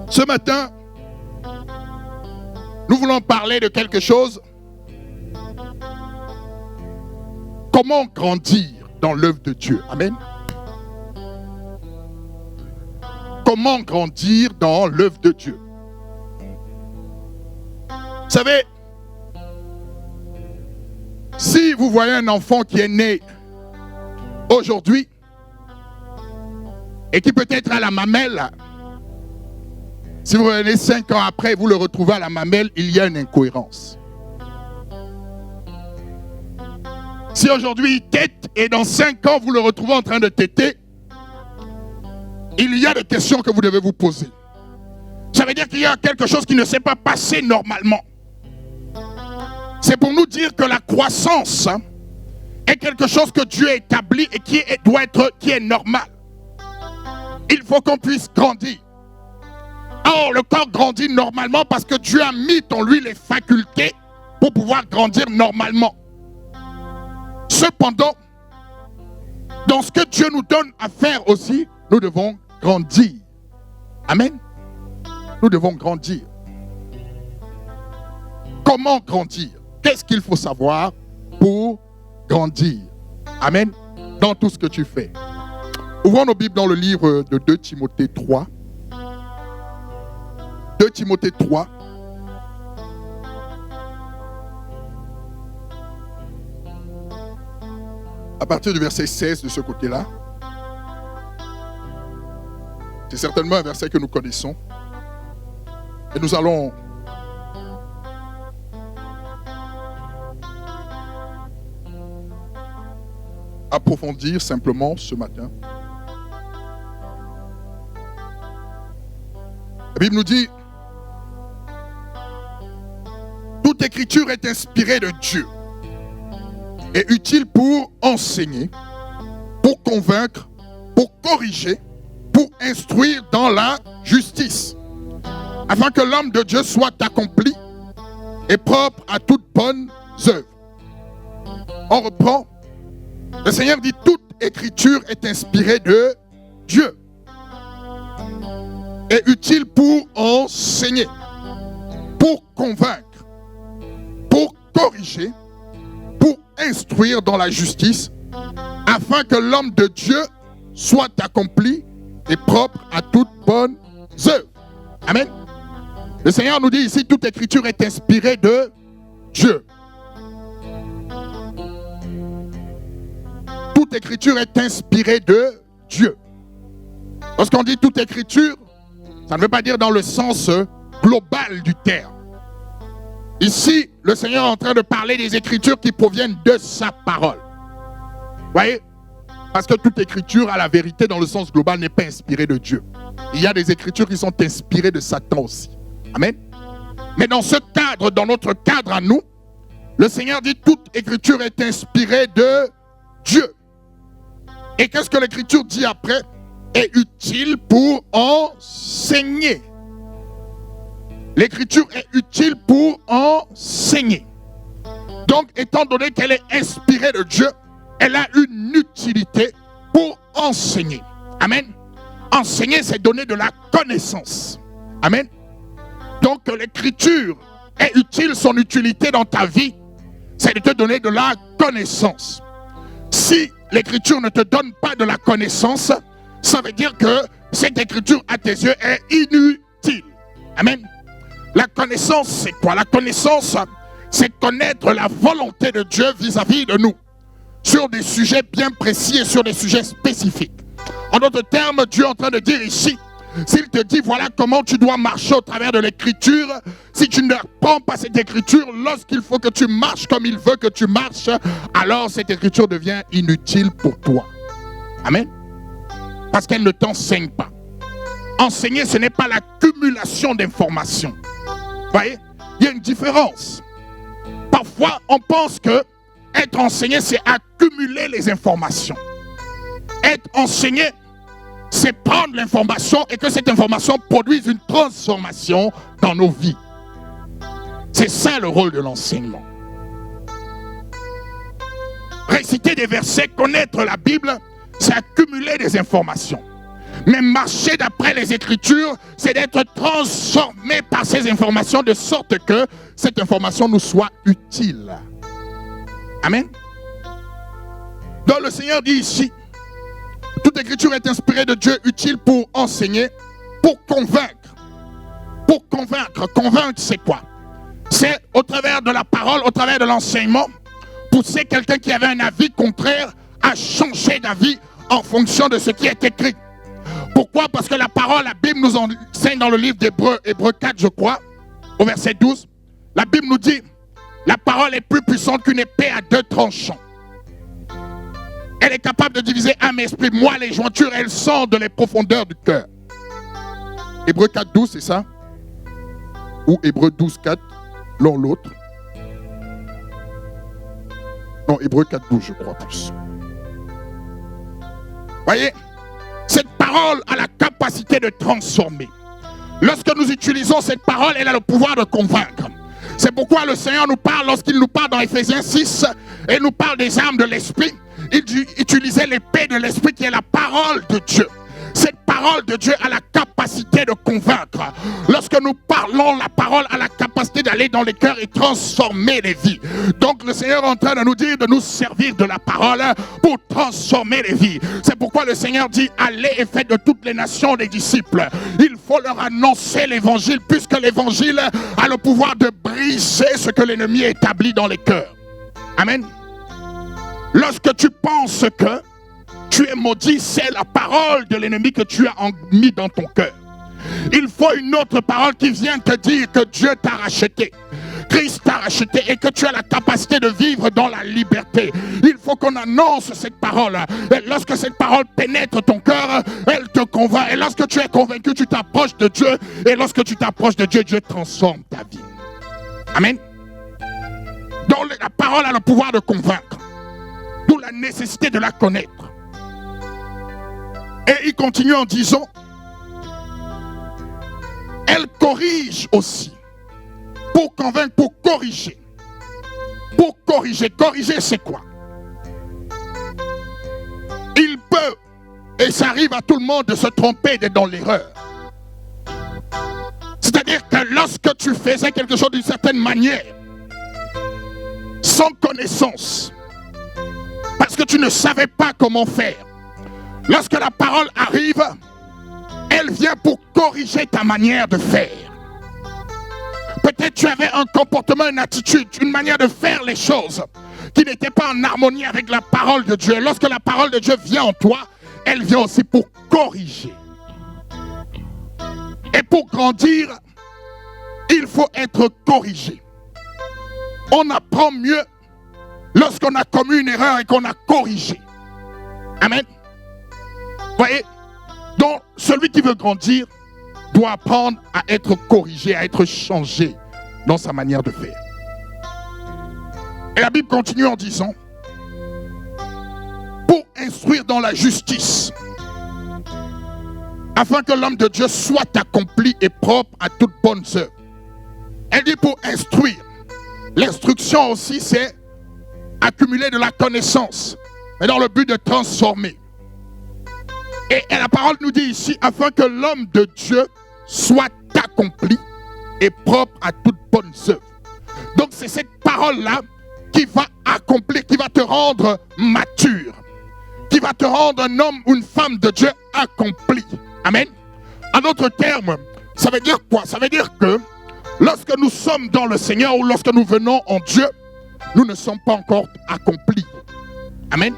Ce matin, nous voulons parler de quelque chose. Comment grandir dans l'œuvre de Dieu? Amen. Comment grandir dans l'œuvre de Dieu? Vous savez, si vous voyez un enfant qui est né aujourd'hui et qui peut être à la mamelle, si vous revenez 5 ans après, vous le retrouvez à la mamelle, il y a une incohérence. Si aujourd'hui il tète et dans 5 ans vous le retrouvez en train de téter, il y a des questions que vous devez vous poser. Ça veut dire qu'il y a quelque chose qui ne s'est pas passé normalement. C'est pour nous dire que la croissance est quelque chose que Dieu a établi et qui est normal. Il faut qu'on puisse grandir. Or, le corps grandit normalement parce que Dieu a mis en lui les facultés pour pouvoir grandir normalement. Cependant, dans ce que Dieu nous donne à faire aussi, nous devons grandir. Amen. Nous devons grandir. Comment grandir? Qu'est-ce qu'il faut savoir pour grandir? Amen. Dans tout ce que tu fais. Ouvrons nos Bibles dans le livre de 2 Timothée 3. 2 Timothée 3. À partir du verset 16 de ce côté-là. C'est certainement un verset que nous connaissons. Et nous allons approfondir simplement ce matin. La Bible nous dit: toute écriture est inspirée de Dieu et utile pour enseigner, pour convaincre, pour corriger, pour instruire dans la justice, afin que l'homme de Dieu soit accompli et propre à toute bonne œuvre. On reprend. Le Seigneur dit: toute écriture est inspirée de Dieu et utile pour enseigner, pour convaincre, pour corriger, pour instruire dans la justice, afin que l'homme de Dieu soit accompli et propre à toute bonne œuvre. Amen. Le Seigneur nous dit ici: toute écriture est inspirée de Dieu. Toute écriture est inspirée de Dieu. Lorsqu'on dit toute écriture, ça ne veut pas dire dans le sens global du terme. Ici, le Seigneur est en train de parler des écritures qui proviennent de sa parole. Vous voyez? Parce que toute écriture, à la vérité, dans le sens global, n'est pas inspirée de Dieu. Il y a des écritures qui sont inspirées de Satan aussi. Amen. Mais dans ce cadre, dans notre cadre à nous, le Seigneur dit: toute écriture est inspirée de Dieu. Et qu'est-ce que l'écriture dit après? Est utile pour enseigner. L'écriture est utile pour enseigner. Donc, étant donné qu'elle est inspirée de Dieu, elle a une utilité pour enseigner. Amen. Enseigner, c'est donner de la connaissance. Amen. Donc, l'écriture est utile, son utilité dans ta vie, c'est de te donner de la connaissance. Si l'écriture ne te donne pas de la connaissance, ça veut dire que cette écriture à tes yeux est inutile. Amen. La connaissance, c'est quoi? La connaissance, c'est connaître la volonté de Dieu vis-à-vis de nous, sur des sujets bien précis et sur des sujets spécifiques. En d'autres termes, Dieu est en train de dire ici: s'il te dit voilà comment tu dois marcher au travers de l'écriture, si tu ne prends pas cette écriture, lorsqu'il faut que tu marches comme il veut que tu marches, alors cette écriture devient inutile pour toi. Amen. Parce qu'elle ne t'enseigne pas. Enseigner, ce n'est pas l'accumulation d'informations. Vous voyez, il y a une différence. Parfois, on pense que être enseigné, c'est accumuler les informations. Être enseigné, c'est prendre l'information et que cette information produise une transformation dans nos vies. C'est ça le rôle de l'enseignement. Réciter des versets, connaître la Bible, c'est accumuler des informations. Mais marcher d'après les Écritures, c'est d'être transformé par ces informations de sorte que cette information nous soit utile. Amen. Donc le Seigneur dit ici, toute Écriture est inspirée de Dieu, utile pour enseigner, pour convaincre. Pour convaincre. Convaincre, c'est quoi? C'est au travers de la parole, au travers de l'enseignement, pousser quelqu'un qui avait un avis contraire à changer d'avis en fonction de ce qui est écrit. Pourquoi? Parce que la parole, la Bible nous enseigne dans le livre d'Hébreux, Hébreux 4, je crois, au verset 12, la Bible nous dit, la parole est plus puissante qu'une épée à 2 tranchants. Elle est capable de diviser âme et esprit, moelle et jointure, elle sonde les profondeurs du cœur. Hébreux 4, 12, c'est ça? Ou Hébreux 12, 4, l'un ou l'autre. Non, Hébreux 4, 12, je crois plus. Voyez, cette parole a la capacité de transformer. Lorsque nous utilisons cette parole, elle a le pouvoir de convaincre. C'est pourquoi le Seigneur nous parle, lorsqu'il nous parle dans Éphésiens 6, et nous parle des armes de l'esprit, il utilisait l'épée de l'esprit qui est la parole de Dieu. Cette parole de Dieu a la capacité de convaincre. Lorsque nous parlons, la parole a la capacité d'aller dans les cœurs et transformer les vies. Donc le Seigneur est en train de nous dire de nous servir de la parole pour transformer les vies. C'est pourquoi le Seigneur dit, allez et faites de toutes les nations des disciples. Il faut leur annoncer l'évangile, puisque l'évangile a le pouvoir de briser ce que l'ennemi a établi dans les cœurs. Amen. Lorsque tu penses que tu es maudit, c'est la parole de l'ennemi que tu as mis dans ton cœur. Il faut une autre parole qui vient te dire que Dieu t'a racheté. Christ t'a racheté et que tu as la capacité de vivre dans la liberté. Il faut qu'on annonce cette parole. Et lorsque cette parole pénètre ton cœur, elle te convainc. Et lorsque tu es convaincu, tu t'approches de Dieu. Et lorsque tu t'approches de Dieu, Dieu transforme ta vie. Amen. Donc la parole a le pouvoir de convaincre. D'où la nécessité de la connaître. Et il continue en disant, elle corrige aussi. Pour convaincre, pour corriger. Pour corriger. Corriger, c'est quoi? Il peut, et ça arrive à tout le monde de se tromper et d'être dans l'erreur. C'est-à-dire que lorsque tu faisais quelque chose d'une certaine manière, sans connaissance, parce que tu ne savais pas comment faire, lorsque la parole arrive, elle vient pour corriger ta manière de faire. Peut-être tu avais un comportement, une attitude, une manière de faire les choses qui n'était pas en harmonie avec la parole de Dieu. Lorsque la parole de Dieu vient en toi, elle vient aussi pour corriger. Et pour grandir, il faut être corrigé. On apprend mieux lorsqu'on a commis une erreur et qu'on a corrigé. Amen. Voyez, donc celui qui veut grandir doit apprendre à être corrigé, à être changé dans sa manière de faire. Et la Bible continue en disant, pour instruire dans la justice, afin que l'homme de Dieu soit accompli et propre à toute bonne œuvre. Elle dit pour instruire. L'instruction aussi, c'est accumuler de la connaissance, mais dans le but de transformer. Et la parole nous dit ici, afin que l'homme de Dieu soit accompli et propre à toute bonne œuvre. Donc c'est cette parole-là qui va accomplir, qui va te rendre mature, qui va te rendre un homme ou une femme de Dieu accompli. Amen. En d'autres termes, ça veut dire quoi? Ça veut dire que lorsque nous sommes dans le Seigneur ou lorsque nous venons en Dieu, nous ne sommes pas encore accomplis. Amen.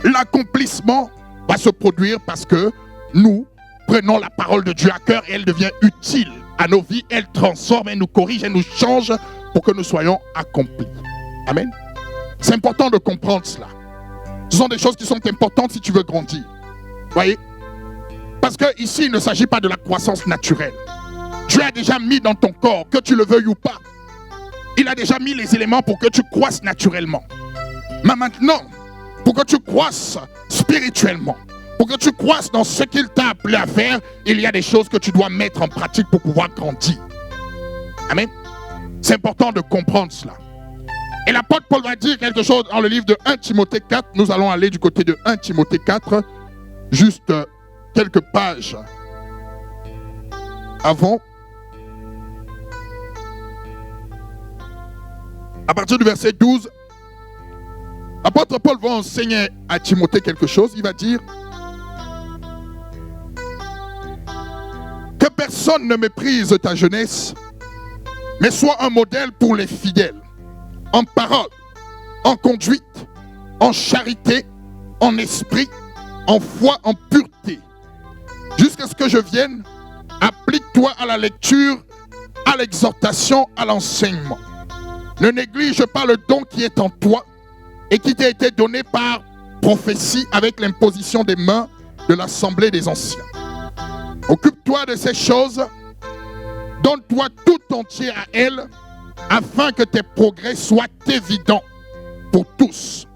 L'accomplissement va se produire parce que nous prenons la parole de Dieu à cœur et elle devient utile à nos vies. Elle transforme, elle nous corrige, elle nous change pour que nous soyons accomplis. Amen. C'est important de comprendre cela. Ce sont des choses qui sont importantes si tu veux grandir. Voyez? Parce que ici, il ne s'agit pas de la croissance naturelle. Dieu a déjà mis dans ton corps, que tu le veuilles ou pas, il a déjà mis les éléments pour que tu croisses naturellement. Mais maintenant, pour que tu croisses spirituellement, pour que tu croisses dans ce qu'il t'a appelé à faire, il y a des choses que tu dois mettre en pratique pour pouvoir grandir. Amen. C'est important de comprendre cela. Et l'apôtre Paul va dire quelque chose dans le livre de 1 Timothée 4. Nous allons aller du côté de 1 Timothée 4, juste quelques pages avant, à partir du verset 12, l'apôtre Paul va enseigner à Timothée quelque chose. Il va dire que personne ne méprise ta jeunesse, mais sois un modèle pour les fidèles, en parole, en conduite, en charité, en esprit, en foi, en pureté. Jusqu'à ce que je vienne, applique-toi à la lecture, à l'exhortation, à l'enseignement. Ne néglige pas le don qui est en toi et qui t'a été donné par prophétie avec l'imposition des mains de l'assemblée des anciens. Occupe-toi de ces choses, donne-toi tout entier à elles, afin que tes progrès soient évidents pour tous.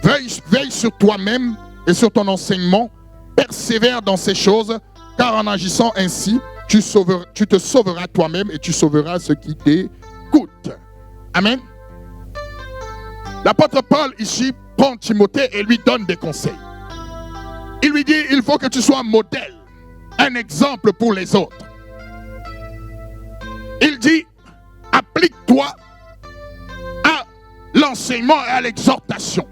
Veille sur toi-même et sur ton enseignement, persévère dans ces choses, car en agissant ainsi, tu te sauveras toi-même et tu sauveras ceux qui t'écoutent. Amen. L'apôtre Paul ici prend Timothée et lui donne des conseils. Il lui dit, il faut que tu sois un modèle, un exemple pour les autres. Il dit, applique-toi à l'enseignement et à l'exhortation.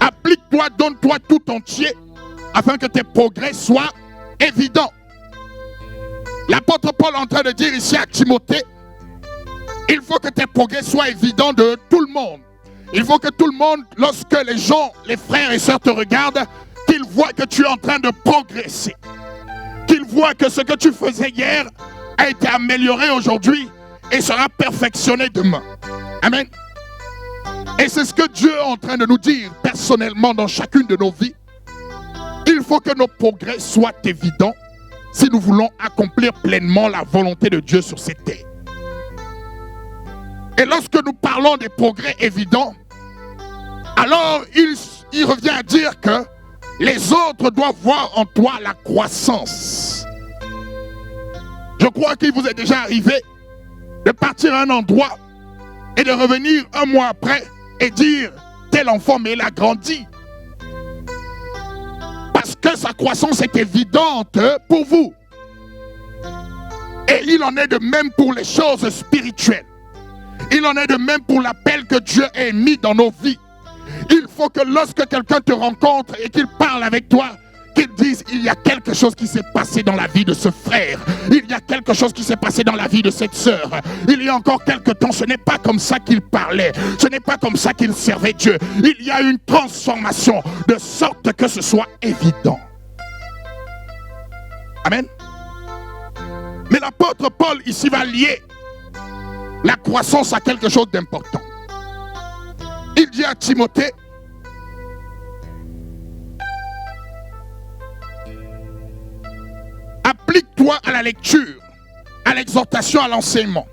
Applique-toi, donne-toi tout entier afin que tes progrès soient évidents. L'apôtre Paul est en train de dire ici à Timothée, il faut que tes progrès soient évidents de tout le monde. Il faut que tout le monde, lorsque les gens, les frères et sœurs te regardent, qu'ils voient que tu es en train de progresser. Qu'ils voient que ce que tu faisais hier a été amélioré aujourd'hui et sera perfectionné demain. Amen. Et c'est ce que Dieu est en train de nous dire personnellement dans chacune de nos vies. Il faut que nos progrès soient évidents si nous voulons accomplir pleinement la volonté de Dieu sur cette terre. Et lorsque nous parlons des progrès évidents, alors il revient à dire que les autres doivent voir en toi la croissance. Je crois qu'il vous est déjà arrivé de partir à un endroit et de revenir un mois après et dire tel enfant mais il a grandi. Parce que sa croissance est évidente pour vous. Et il en est de même pour les choses spirituelles. Il en est de même pour l'appel que Dieu a mis dans nos vies. Il faut que lorsque quelqu'un te rencontre et qu'il parle avec toi, qu'il dise il y a quelque chose qui s'est passé dans la vie de ce frère. Il y a quelque chose qui s'est passé dans la vie de cette sœur. Il y a encore quelque temps, ce n'est pas comme ça qu'il parlait. Ce n'est pas comme ça qu'il servait Dieu. Il y a une transformation de sorte que ce soit évident. Amen. Mais l'apôtre Paul ici va lier la croissance à quelque chose d'important. Il dit à Timothée, applique-toi à la lecture, à l'exhortation, à l'enseignement.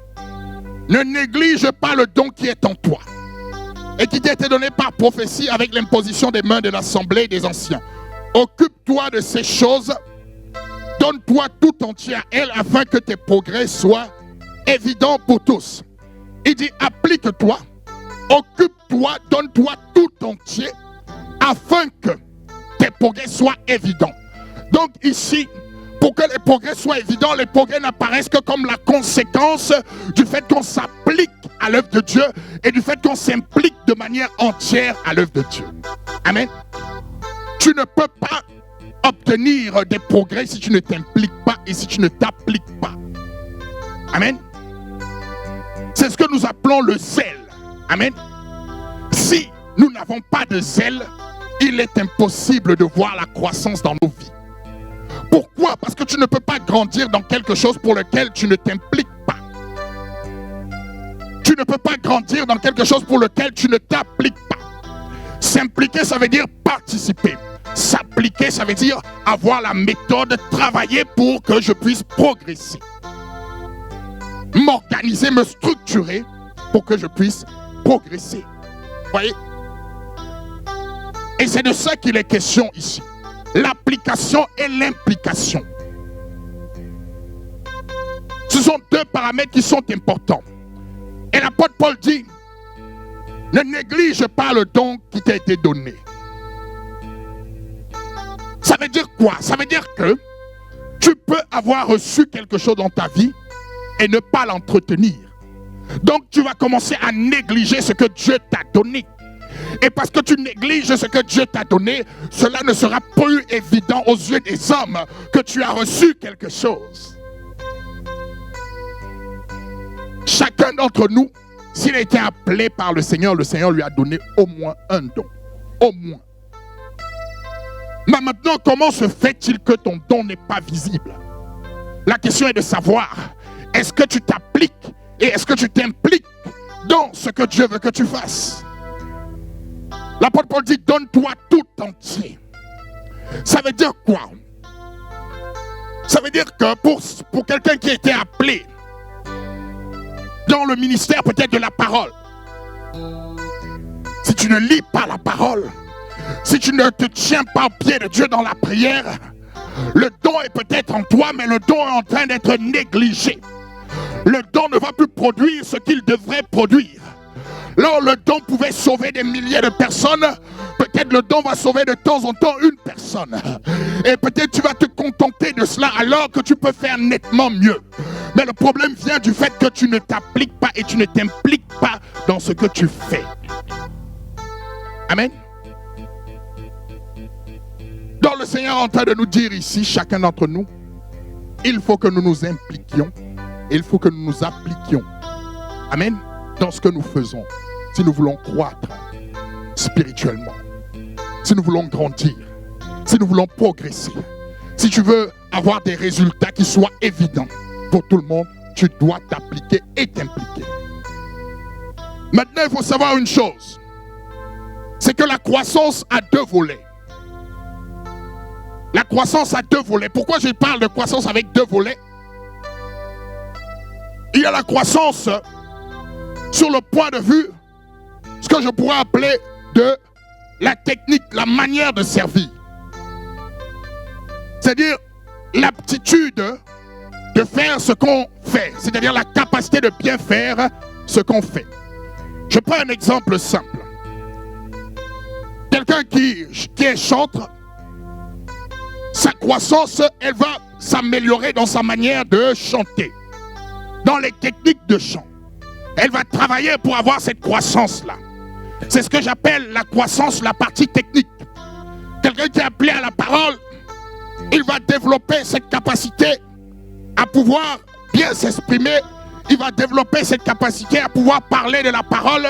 Ne néglige pas le don qui est en toi et qui t'a été donné par prophétie avec l'imposition des mains de l'assemblée des anciens. Occupe-toi de ces choses, donne-toi tout entier à elles afin que tes progrès soient évidents pour tous. Il dit applique-toi, occupe-toi, donne-toi tout entier afin que tes progrès soient évidents. Donc ici, pour que les progrès soient évidents, les progrès n'apparaissent que comme la conséquence du fait qu'on s'applique à l'œuvre de Dieu et du fait qu'on s'implique de manière entière à l'œuvre de Dieu. Amen. Tu ne peux pas obtenir des progrès si tu ne t'impliques pas et si tu ne t'appliques pas. Amen. C'est ce que nous appelons le zèle. Amen. Si nous n'avons pas de zèle, il est impossible de voir la croissance dans nos vies. Pourquoi? Parce que tu ne peux pas grandir dans quelque chose pour lequel tu ne t'impliques pas. Tu ne peux pas grandir dans quelque chose pour lequel tu ne t'appliques pas. S'impliquer, ça veut dire participer. S'appliquer, ça veut dire avoir la méthode, travailler pour que je puisse progresser. M'organiser, me structurer pour que je puisse progresser. Vous voyez? Et c'est de ça qu'il est question ici. L'application et l'implication. Ce sont deux paramètres qui sont importants. Et l'apôtre Paul dit, ne néglige pas le don qui t'a été donné. veut dire quoi? Ça veut dire que tu peux avoir reçu quelque chose dans ta vie et ne pas l'entretenir. Donc tu vas commencer à négliger ce que Dieu t'a donné. Et parce que tu négliges ce que Dieu t'a donné, cela ne sera plus évident aux yeux des hommes que tu as reçu quelque chose. Chacun d'entre nous, s'il a été appelé par le Seigneur lui a donné au moins un don. Au moins. Mais maintenant, comment se fait-il que ton don n'est pas visible? La question est de savoir, est-ce que tu t'appliques et est-ce que tu t'impliques dans ce que Dieu veut que tu fasses? L'apôtre Paul dit, donne-toi tout entier. Ça veut dire quoi? Ça veut dire que pour quelqu'un qui a été appelé dans le ministère peut-être de la parole, si tu ne lis pas la parole, si tu ne te tiens pas au pied de Dieu dans la prière, le don est peut-être en toi, mais le don est en train d'être négligé. Le don ne va plus produire ce qu'il devrait produire. Là, le don pouvait sauver des milliers de personnes. Peut-être le don va sauver de temps en temps une personne. Et peut-être tu vas te contenter de cela alors que tu peux faire nettement mieux. Mais le problème vient du fait que tu ne t'appliques pas et tu ne t'impliques pas dans ce que tu fais. Amen. Donc le Seigneur est en train de nous dire ici, chacun d'entre nous, il faut que nous nous impliquions et il faut que nous nous appliquions. Amen. Dans ce que nous faisons. Si nous voulons croître spirituellement, si nous voulons grandir, si nous voulons progresser, si tu veux avoir des résultats qui soient évidents pour tout le monde, tu dois t'appliquer et t'impliquer. Maintenant, il faut savoir une chose, c'est que la croissance a deux volets. La croissance a deux volets. Pourquoi je parle de croissance avec deux volets? Il y a la croissance sur le point de vue, ce que je pourrais appeler de la technique, la manière de servir. C'est-à-dire l'aptitude de faire ce qu'on fait. C'est-à-dire la capacité de bien faire ce qu'on fait. Je prends un exemple simple. Quelqu'un qui est chantre, sa croissance, elle va s'améliorer dans sa manière de chanter, dans les techniques de chant. Elle va travailler pour avoir cette croissance-là. C'est ce que j'appelle la croissance, la partie technique. Quelqu'un qui est appelé à la parole, il va développer cette capacité à pouvoir bien s'exprimer. Il va développer cette capacité à pouvoir parler de la parole.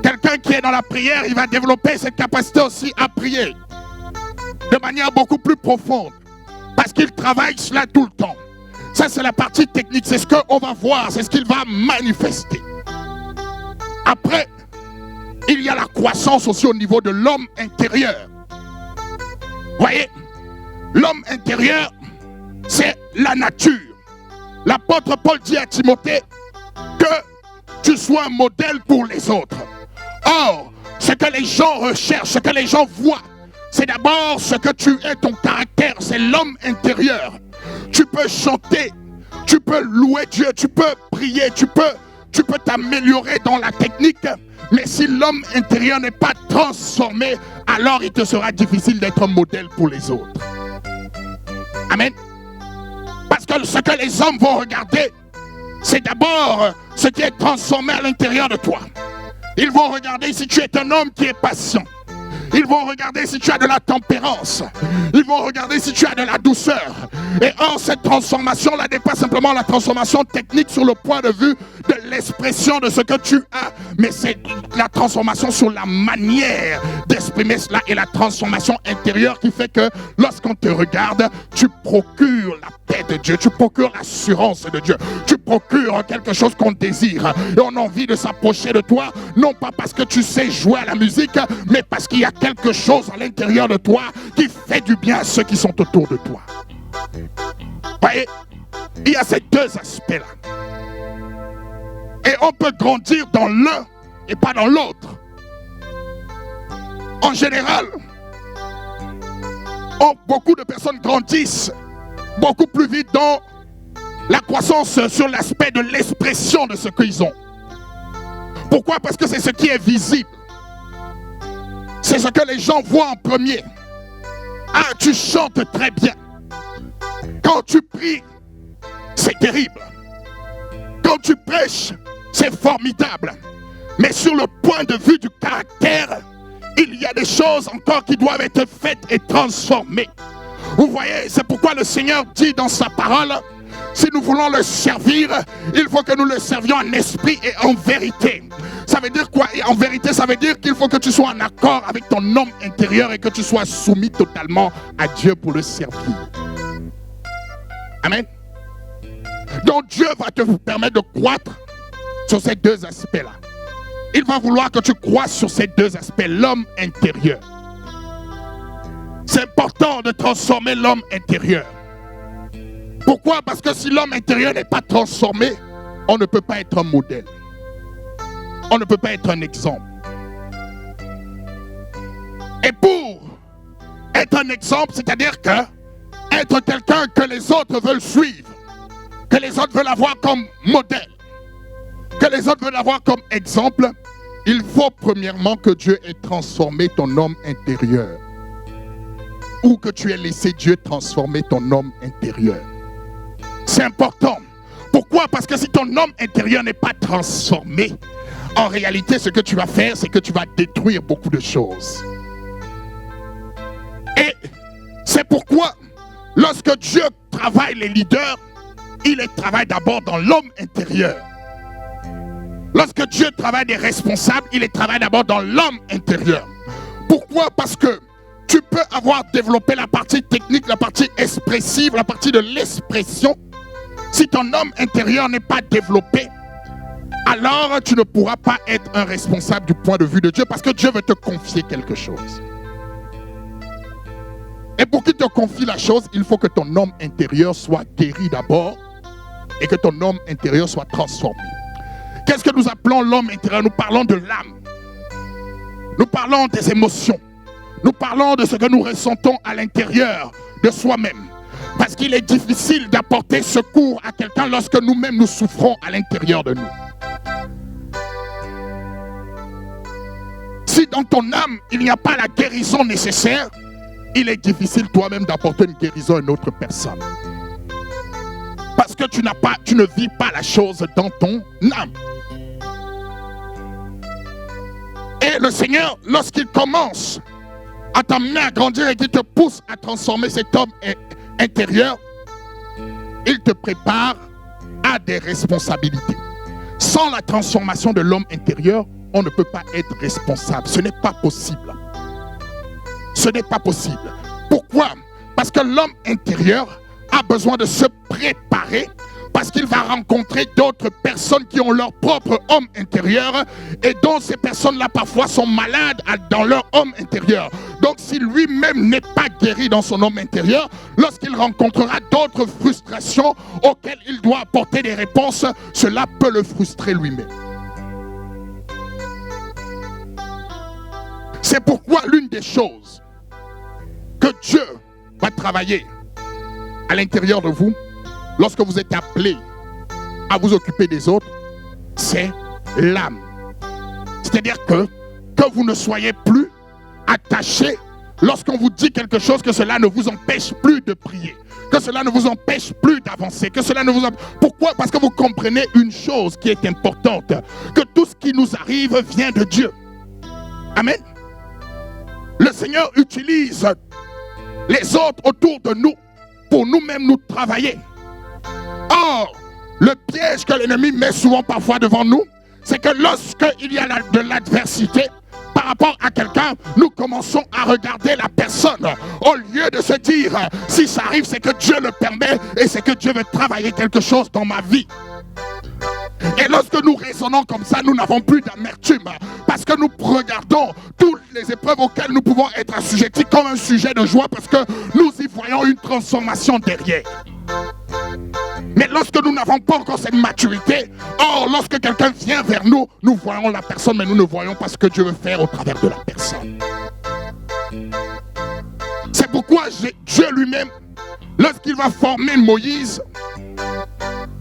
Quelqu'un qui est dans la prière, il va développer cette capacité aussi à prier de manière beaucoup plus profonde. Parce qu'il travaille cela tout le temps. Ça, c'est la partie technique. C'est ce qu'on va voir. C'est ce qu'il va manifester. Après, il y a la croissance aussi au niveau de l'homme intérieur. Voyez, l'homme intérieur, c'est la nature. L'apôtre Paul dit à Timothée que tu sois un modèle pour les autres. Or, ce que les gens recherchent, ce que les gens voient, c'est d'abord ce que tu es, ton caractère, c'est l'homme intérieur. Tu peux chanter, tu peux louer Dieu, tu peux prier, tu peux t'améliorer dans la technique, mais si l'homme intérieur n'est pas transformé, alors il te sera difficile d'être un modèle pour les autres. Amen. Parce que ce que les hommes vont regarder, c'est d'abord ce qui est transformé à l'intérieur de toi. Ils vont regarder si tu es un homme qui est patient. Ils vont regarder si tu as de la tempérance. Ils vont regarder si tu as de la douceur. Et or, cette transformation-là n'est pas simplement la transformation technique sur le point de vue de l'expression de ce que tu as, mais c'est la transformation sur la manière d'exprimer cela et la transformation intérieure qui fait que lorsqu'on te regarde, tu procures la paix de Dieu, tu procures l'assurance de Dieu, tu procures quelque chose qu'on désire. Et on a envie de s'approcher de toi, non pas parce que tu sais jouer à la musique, mais parce qu'il y a quelque chose à l'intérieur de toi qui fait du bien à ceux qui sont autour de toi. Voyez, il y a ces deux aspects-là. Et on peut grandir dans l'un et pas dans l'autre. En général, beaucoup de personnes grandissent beaucoup plus vite dans la croissance sur l'aspect de l'expression de ce qu'ils ont. Pourquoi? Parce que c'est ce qui est visible. C'est ce que les gens voient en premier. Ah, tu chantes très bien. Quand tu pries, c'est terrible. Quand tu prêches, c'est formidable. Mais sur le point de vue du caractère, il y a des choses encore qui doivent être faites et transformées. Vous voyez, c'est pourquoi le Seigneur dit dans sa parole, si nous voulons le servir, il faut que nous le servions en esprit et en vérité. Ça veut dire quoi? Et en vérité, ça veut dire qu'il faut que tu sois en accord avec ton homme intérieur et que tu sois soumis totalement à Dieu pour le servir. Amen. Donc Dieu va te permettre de croître sur ces deux aspects-là. Il va vouloir que tu croisses sur ces deux aspects, l'homme intérieur. C'est important de transformer l'homme intérieur. Pourquoi? Parce que si l'homme intérieur n'est pas transformé, on ne peut pas être un modèle. On ne peut pas être un exemple. Et pour être un exemple, c'est-à-dire que être quelqu'un que les autres veulent suivre, que les autres veulent avoir comme modèle, que les autres veulent avoir comme exemple, il faut premièrement que Dieu ait transformé ton homme intérieur. Ou que tu aies laissé Dieu transformer ton homme intérieur. C'est important. Pourquoi? Parce que si ton homme intérieur n'est pas transformé, en réalité, ce que tu vas faire, c'est que tu vas détruire beaucoup de choses. Et c'est pourquoi, lorsque Dieu travaille les leaders, il les travaille d'abord dans l'homme intérieur. Lorsque Dieu travaille des responsables, il les travaille d'abord dans l'homme intérieur. Pourquoi? Parce que tu peux avoir développé la partie technique, la partie expressive, la partie de l'expression. Si ton homme intérieur n'est pas développé, alors tu ne pourras pas être un responsable du point de vue de Dieu parce que Dieu veut te confier quelque chose. Et pour qu'il te confie la chose, il faut que ton homme intérieur soit guéri d'abord et que ton homme intérieur soit transformé. Qu'est-ce que nous appelons l'homme intérieur? Nous parlons de l'âme. Nous parlons des émotions. Nous parlons de ce que nous ressentons à l'intérieur de soi-même. Parce qu'il est difficile d'apporter secours à quelqu'un lorsque nous-mêmes nous souffrons à l'intérieur de nous. Si dans ton âme, il n'y a pas la guérison nécessaire, il est difficile toi-même d'apporter une guérison à une autre personne. Parce que tu ne vis pas la chose dans ton âme. Et le Seigneur, lorsqu'il commence à t'amener à grandir et qu'il te pousse à transformer cet homme intérieur, il te prépare à des responsabilités. Sans la transformation de l'homme intérieur, on ne peut pas être responsable. Ce n'est pas possible. Ce n'est pas possible. Pourquoi? Parce que l'homme intérieur a besoin de se préparer parce qu'il va rencontrer d'autres personnes qui ont leur propre homme intérieur et dont ces personnes-là parfois sont malades dans leur homme intérieur. Donc si lui-même n'est pas guéri dans son homme intérieur, lorsqu'il rencontrera d'autres frustrations auxquelles il doit apporter des réponses, cela peut le frustrer lui-même. C'est pourquoi l'une des choses que Dieu va travailler à l'intérieur de vous, lorsque vous êtes appelé à vous occuper des autres, c'est l'âme. C'est-à-dire que vous ne soyez plus attaché lorsqu'on vous dit quelque chose, que cela ne vous empêche plus de prier, que cela ne vous empêche plus d'avancer, que cela ne vous... Pourquoi? Parce que vous comprenez une chose qui est importante, que tout ce qui nous arrive vient de Dieu. Amen. Le Seigneur utilise les autres autour de nous pour nous-mêmes nous travailler. Or, le piège que l'ennemi met souvent parfois devant nous, c'est que lorsqu'il y a de l'adversité par rapport à quelqu'un, nous commençons à regarder la personne au lieu de se dire, si ça arrive, c'est que Dieu le permet et c'est que Dieu veut travailler quelque chose dans ma vie. Et lorsque nous raisonnons comme ça, nous n'avons plus d'amertume parce que nous regardons toutes les épreuves auxquelles nous pouvons être assujettis comme un sujet de joie parce que nous y voyons une transformation derrière. Mais lorsque nous n'avons pas encore cette maturité, or lorsque quelqu'un vient vers nous, nous voyons la personne mais nous ne voyons pas ce que Dieu veut faire au travers de la personne. C'est pourquoi Dieu lui-même, lorsqu'il va former Moïse,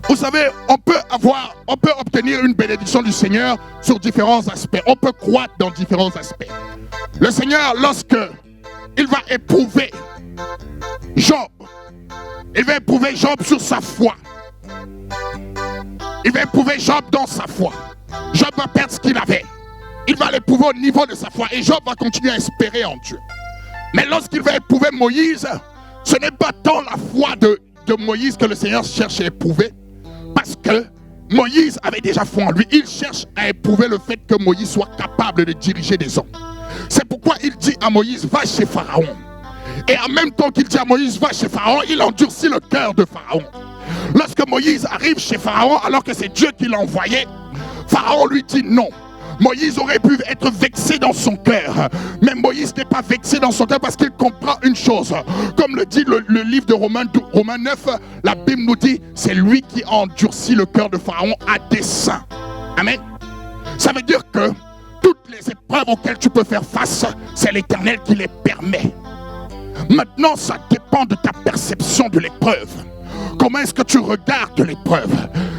vous savez, on peut obtenir une bénédiction du Seigneur sur différents aspects. On peut croître dans différents aspects. Le Seigneur, lorsque il va éprouver Job. Il va éprouver Job sur sa foi. Il va éprouver Job dans sa foi. Job va perdre ce qu'il avait. Il va l'éprouver au niveau de sa foi. Et Job va continuer à espérer en Dieu. Mais lorsqu'il va éprouver Moïse, ce n'est pas tant la foi de Moïse que le Seigneur cherche à éprouver. Parce que Moïse avait déjà foi en lui. Il cherche à éprouver le fait que Moïse soit capable de diriger des hommes. C'est pourquoi il dit à Moïse, va chez Pharaon. Et en même temps qu'il dit à Moïse, va chez Pharaon, il endurcit le cœur de Pharaon. Lorsque Moïse arrive chez Pharaon, alors que c'est Dieu qui l'a envoyé, Pharaon lui dit non. Moïse aurait pu être vexé dans son cœur. Mais Moïse n'est pas vexé dans son cœur parce qu'il comprend une chose. Comme le dit le livre de Romains 9, la Bible nous dit, c'est lui qui a endurci le cœur de Pharaon à dessein. Amen. Ça veut dire que toutes les épreuves auxquelles tu peux faire face, c'est l'Éternel qui les permet. Maintenant, ça dépend de ta perception de l'épreuve. Comment est-ce que tu regardes l'épreuve?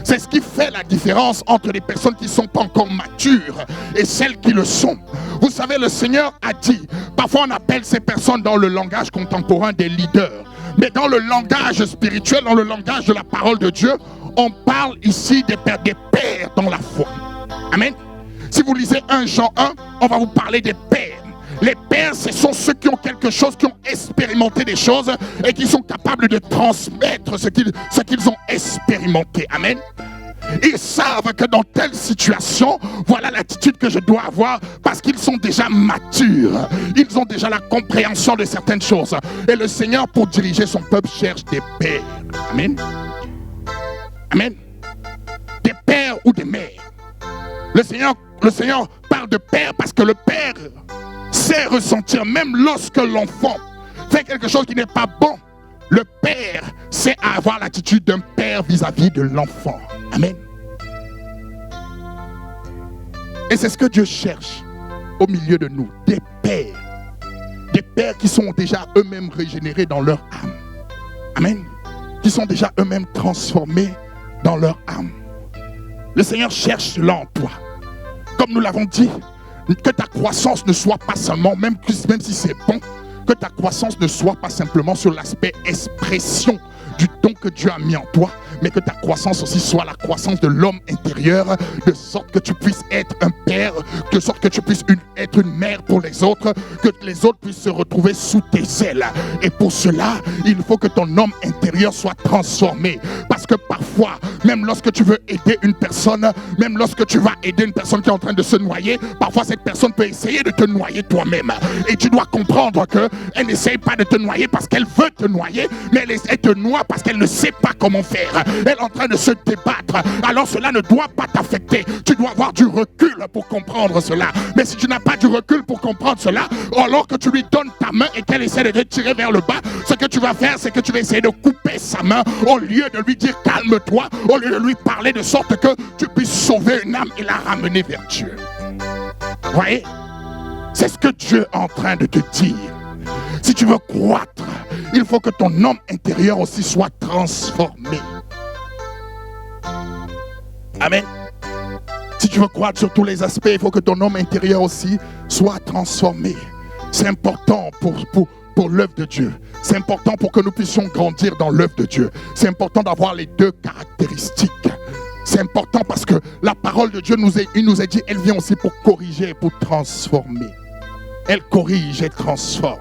C'est ce qui fait la différence entre les personnes qui ne sont pas encore matures et celles qui le sont. Vous savez, le Seigneur a dit, parfois on appelle ces personnes dans le langage contemporain des leaders. Mais dans le langage spirituel, dans le langage de la parole de Dieu, on parle ici des pères dans la foi. Amen. Si vous lisez 1 Jean 1, on va vous parler des pères. Les pères, ce sont ceux qui ont quelque chose, qui ont expérimenté des choses et qui sont capables de transmettre ce qu'ils ont expérimenté. Amen. Ils savent que dans telle situation, voilà l'attitude que je dois avoir parce qu'ils sont déjà matures. Ils ont déjà la compréhension de certaines choses. Et le Seigneur, pour diriger son peuple, cherche des pères. Amen. Amen. Des pères ou des mères. Le Seigneur parle de père parce que le père sait ressentir, même lorsque l'enfant fait quelque chose qui n'est pas bon, le père sait avoir l'attitude d'un père vis-à-vis de l'enfant. Amen. Et c'est ce que Dieu cherche au milieu de nous, des pères qui sont déjà eux-mêmes régénérés dans leur âme. Amen. Qui sont déjà eux-mêmes transformés dans leur âme. Le Seigneur cherche cela en toi. Comme nous l'avons dit, que ta croissance ne soit pas seulement, même si c'est bon, que ta croissance ne soit pas simplement sur l'aspect expression du don que Dieu a mis en toi, mais que ta croissance aussi soit la croissance de l'homme intérieur, de sorte que tu puisses être un père, de sorte que tu puisses être une mère pour les autres, que les autres puissent se retrouver sous tes ailes. Et pour cela, il faut que ton homme intérieur soit transformé. Parce que parfois, même lorsque tu veux aider une personne, même lorsque tu vas aider une personne qui est en train de se noyer, parfois cette personne peut essayer de te noyer toi-même. Et tu dois comprendre qu'elle n'essaye pas de te noyer parce qu'elle veut te noyer, mais elle te noie parce qu'elle ne sait pas comment faire. Elle est en train de se débattre. Alors cela ne doit pas t'affecter. Tu dois avoir du recul pour comprendre cela. Mais si tu n'as pas du recul pour comprendre cela, alors que tu lui donnes ta main et qu'elle essaie de te tirer vers le bas, ce que tu vas faire, c'est que tu vas essayer de couper sa main au lieu de lui dire calme-toi, au lieu de lui parler de sorte que tu puisses sauver une âme et la ramener vers Dieu. Vous voyez? C'est ce que Dieu est en train de te dire. Si tu veux croître, il faut que ton homme intérieur aussi soit transformé. Amen. Si tu veux croître sur tous les aspects, il faut que ton homme intérieur aussi soit transformé. C'est important pour l'œuvre de Dieu. C'est important pour que nous puissions grandir dans l'œuvre de Dieu. C'est important d'avoir les deux caractéristiques. C'est important parce que la parole de Dieu il nous a dit, elle vient aussi pour corriger et pour transformer. Elle corrige et transforme.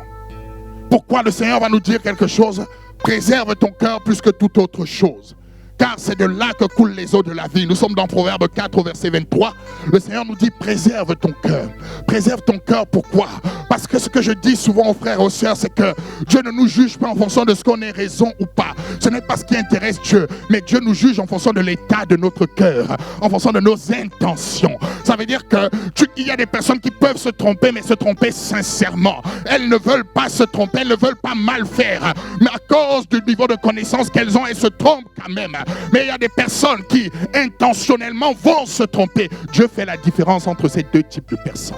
Pourquoi le Seigneur va nous dire quelque chose? Préserve ton cœur plus que toute autre chose. Car c'est de là que coulent les eaux de la vie. Nous sommes dans Proverbe 4, verset 23. Le Seigneur nous dit, préserve ton cœur. Préserve ton cœur, pourquoi? Parce que ce que je dis souvent aux frères et aux sœurs, c'est que Dieu ne nous juge pas en fonction de ce qu'on ait raison ou pas. Ce n'est pas ce qui intéresse Dieu, mais Dieu nous juge en fonction de l'état de notre cœur, en fonction de nos intentions. Ça veut dire qu'il y a des personnes qui peuvent se tromper, mais se tromper sincèrement. Elles ne veulent pas se tromper, elles ne veulent pas mal faire. Mais à cause du niveau de connaissance qu'elles ont, elles se trompent quand même. Mais il y a des personnes qui intentionnellement vont se tromper. Dieu fait la différence entre ces deux types de personnes.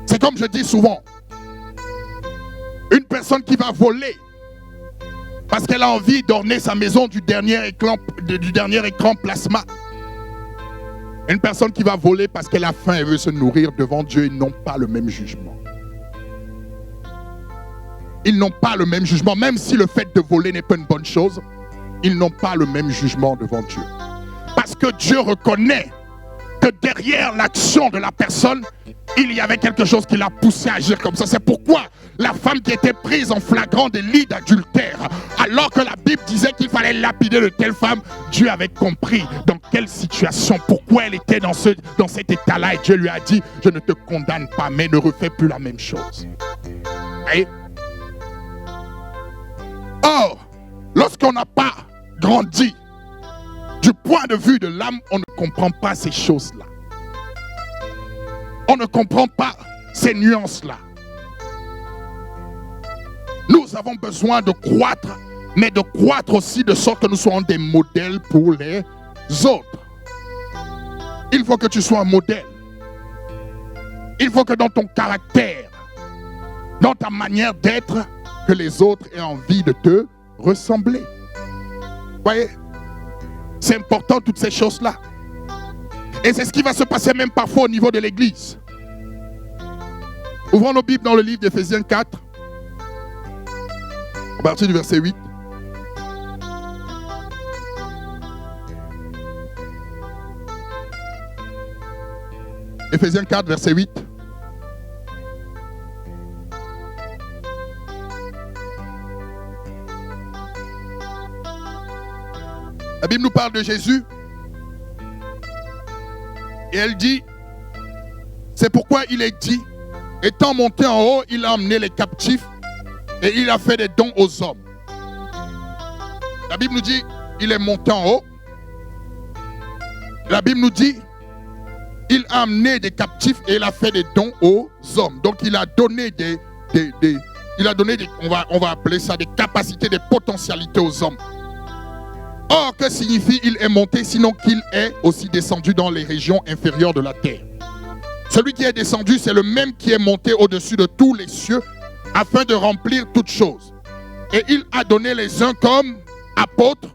C'est comme je dis souvent, une personne qui va voler parce qu'elle a envie d'orner sa maison du dernier écran plasma. Une personne qui va voler parce qu'elle a faim et veut se nourrir devant Dieu, ils n'ont pas le même jugement. ils n'ont pas le même jugement. Même si le fait de voler n'est pas une bonne chose, ils n'ont pas le même jugement devant Dieu. Parce que Dieu reconnaît que derrière l'action de la personne, il y avait quelque chose qui l'a poussé à agir comme ça. C'est pourquoi la femme qui était prise en flagrant délit d'adultère, alors que la Bible disait qu'il fallait lapider de telle femme, Dieu avait compris dans quelle situation, pourquoi elle était dans cet état-là. Et Dieu lui a dit, je ne te condamne pas, mais ne refais plus la même chose. Et or, lorsqu'on n'a pas grandi du point de vue de l'âme, on ne comprend pas ces choses-là. On ne comprend pas ces nuances-là. Nous avons besoin de croître, mais de croître aussi de sorte que nous soyons des modèles pour les autres. Il faut que tu sois un modèle. Il faut que dans ton caractère, dans ta manière d'être, que les autres aient envie de te ressembler. Voyez, c'est important toutes ces choses-là. Et c'est ce qui va se passer même parfois au niveau de l'église. Ouvrons nos Bibles dans le livre d'Éphésiens 4, à partir du verset 8. Éphésiens 4, verset 8. La Bible nous parle de Jésus. Et elle dit, c'est pourquoi il est dit, étant monté en haut, il a emmené les captifs et il a fait des dons aux hommes. La Bible nous dit, il est monté en haut. La Bible nous dit, il a amené des captifs et il a fait des dons aux hommes. Donc il a donné on va appeler ça des capacités, des potentialités aux hommes. Or, que signifie il est monté, sinon qu'il est aussi descendu dans les régions inférieures de la terre. Celui qui est descendu, c'est le même qui est monté au-dessus de tous les cieux, afin de remplir toutes choses. Et il a donné les uns comme apôtres,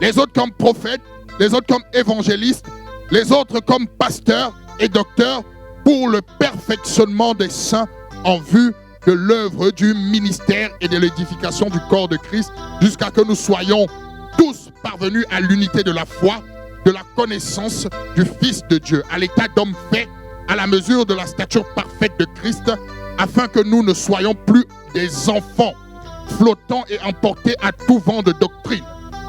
les autres comme prophètes, les autres comme évangélistes, les autres comme pasteurs et docteurs, pour le perfectionnement des saints en vue de l'œuvre du ministère et de l'édification du corps de Christ, jusqu'à que nous soyons tous parvenus à l'unité de la foi, de la connaissance du Fils de Dieu, à l'état d'homme fait, à la mesure de la stature parfaite de Christ, afin que nous ne soyons plus des enfants flottants et emportés à tout vent de doctrine,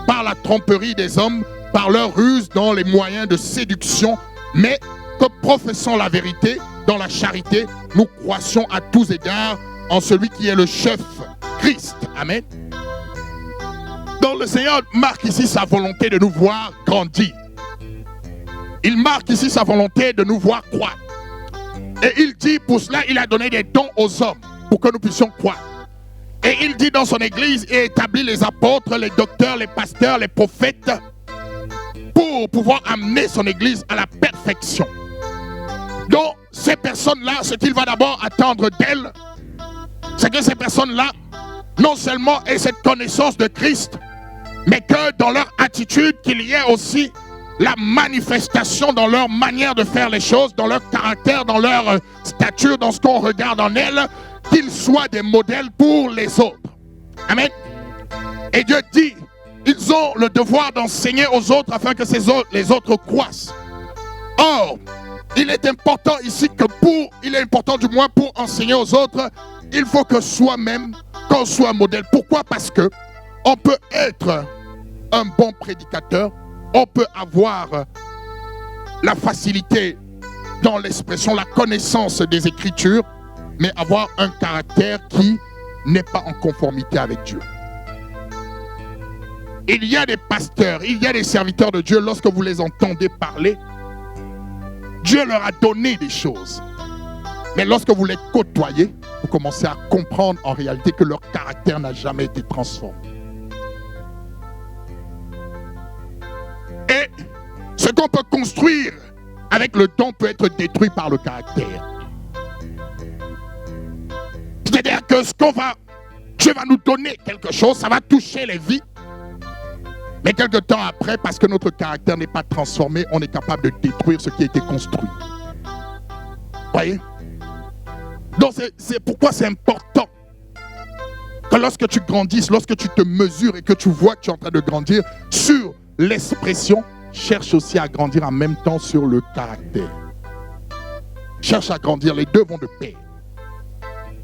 par la tromperie des hommes, par leur ruse dans les moyens de séduction, mais que professant la vérité dans la charité, nous croissions à tous égards en celui qui est le chef, Christ. Amen. Donc le Seigneur marque ici sa volonté de nous voir grandir. Il marque ici sa volonté de nous voir croître. Et il dit, pour cela, il a donné des dons aux hommes, pour que nous puissions croître. Et il dit dans son église, il établit les apôtres, les docteurs, les pasteurs, les prophètes, pour pouvoir amener son église à la perfection. Donc, ces personnes-là, ce qu'il va d'abord attendre d'elles, c'est que ces personnes-là, non seulement aient cette connaissance de Christ, mais que dans leur attitude, qu'il y ait aussi la manifestation dans leur manière de faire les choses, dans leur caractère, dans leur stature, dans ce qu'on regarde en elles, qu'ils soient des modèles pour les autres. Amen. Et Dieu dit, ils ont le devoir d'enseigner aux autres afin que les autres croissent. Or, il est important ici que il est important du moins pour enseigner aux autres, il faut que soi-même, qu'on soit un modèle. Pourquoi? Parce que on peut être un bon prédicateur, on peut avoir la facilité dans l'expression, la connaissance des Écritures, mais avoir un caractère qui n'est pas en conformité avec Dieu. Il y a des pasteurs, il y a des serviteurs de Dieu, lorsque vous les entendez parler, Dieu leur a donné des choses. Mais lorsque vous les côtoyez, vous commencez à comprendre en réalité que leur caractère n'a jamais été transformé. Et ce qu'on peut construire avec le don peut être détruit par le caractère. C'est-à-dire que Dieu va nous donner quelque chose, ça va toucher les vies. Mais quelque temps après, parce que notre caractère n'est pas transformé, on est capable de détruire ce qui a été construit. Voyez? Donc c'est pourquoi c'est important que lorsque tu grandisses, lorsque tu te mesures et que tu vois que tu es en train de grandir sur l'expression, cherche aussi à grandir en même temps sur le caractère. Cherche à grandir, les deux vont de pair.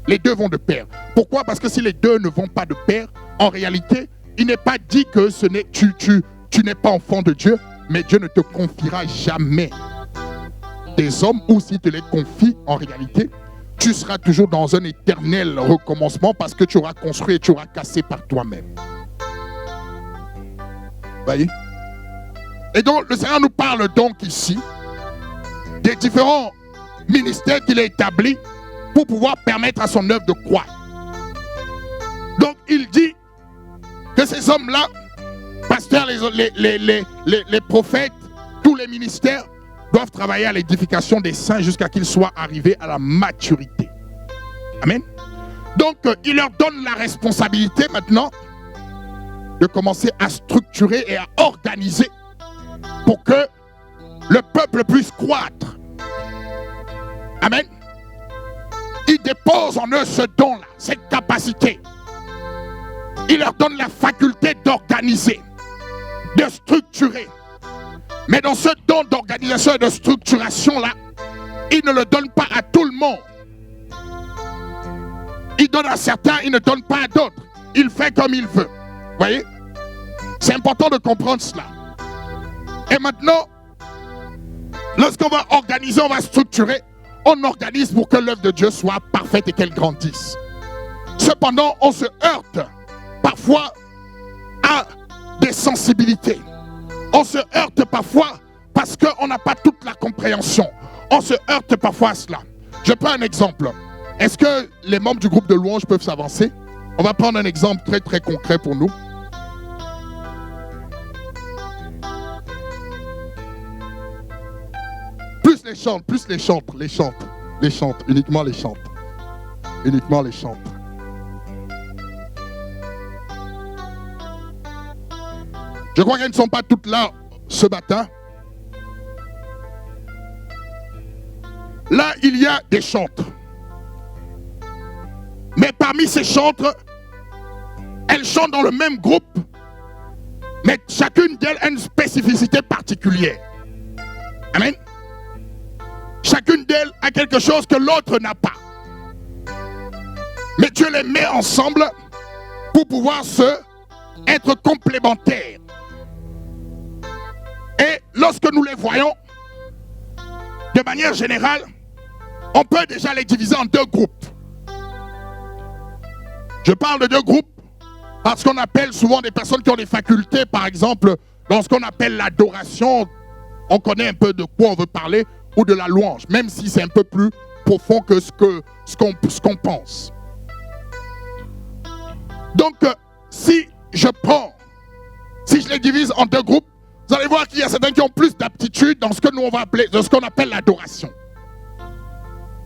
Les deux vont de pair. Pourquoi? Parce que si les deux ne vont pas de pair, en réalité, il n'est pas dit que tu n'es pas enfant de Dieu, mais Dieu ne te confiera jamais des hommes, ou s'il te les confie, en réalité, tu seras toujours dans un éternel recommencement parce que tu auras construit et tu auras cassé par toi-même. Voyez? Et donc, le Seigneur nous parle donc ici des différents ministères qu'il a établis pour pouvoir permettre à son œuvre de croître. Donc, il dit que ces hommes-là, pasteurs, les prophètes, tous les ministères, doivent travailler à l'édification des saints jusqu'à qu'ils soient arrivés à la maturité. Amen. Donc, il leur donne la responsabilité maintenant de commencer à structurer et à organiser pour que le peuple puisse croître. Amen. Il dépose en eux ce don-là, cette capacité. Il leur donne la faculté d'organiser, de structurer. Mais dans ce don d'organisation et de structuration-là, il ne le donne pas à tout le monde. Il donne à certains, il ne donne pas à d'autres. Il fait comme il veut. Vous voyez? C'est important de comprendre cela. Et maintenant, lorsqu'on va organiser, on va structurer, on organise pour que l'œuvre de Dieu soit parfaite et qu'elle grandisse. Cependant, on se heurte parfois à des sensibilités. On se heurte parfois parce qu'on n'a pas toute la compréhension. On se heurte parfois à cela. Je prends un exemple. Est-ce que les membres du groupe de louanges peuvent s'avancer? On va prendre un exemple très très concret pour nous. Plus les chantent, uniquement les chantent. Uniquement les chantent. Je crois qu'elles ne sont pas toutes là ce matin. Là, il y a des chantres. Mais parmi ces chantres, elles chantent dans le même groupe, mais chacune d'elles a une spécificité particulière. Amen. Chacune d'elles a quelque chose que l'autre n'a pas. Mais Dieu les met ensemble pour pouvoir être complémentaires. Et lorsque nous les voyons, de manière générale, on peut déjà les diviser en deux groupes. Je parle de deux groupes parce qu'on appelle souvent des personnes qui ont des facultés, par exemple, dans ce qu'on appelle l'adoration, on connaît un peu de quoi on veut parler, ou de la louange, même si c'est un peu plus profond que ce qu'on pense. Donc, si je les divise en deux groupes, vous allez voir qu'il y a certains qui ont plus d'aptitude dans ce que nous on va appeler, dans ce qu'on appelle l'adoration.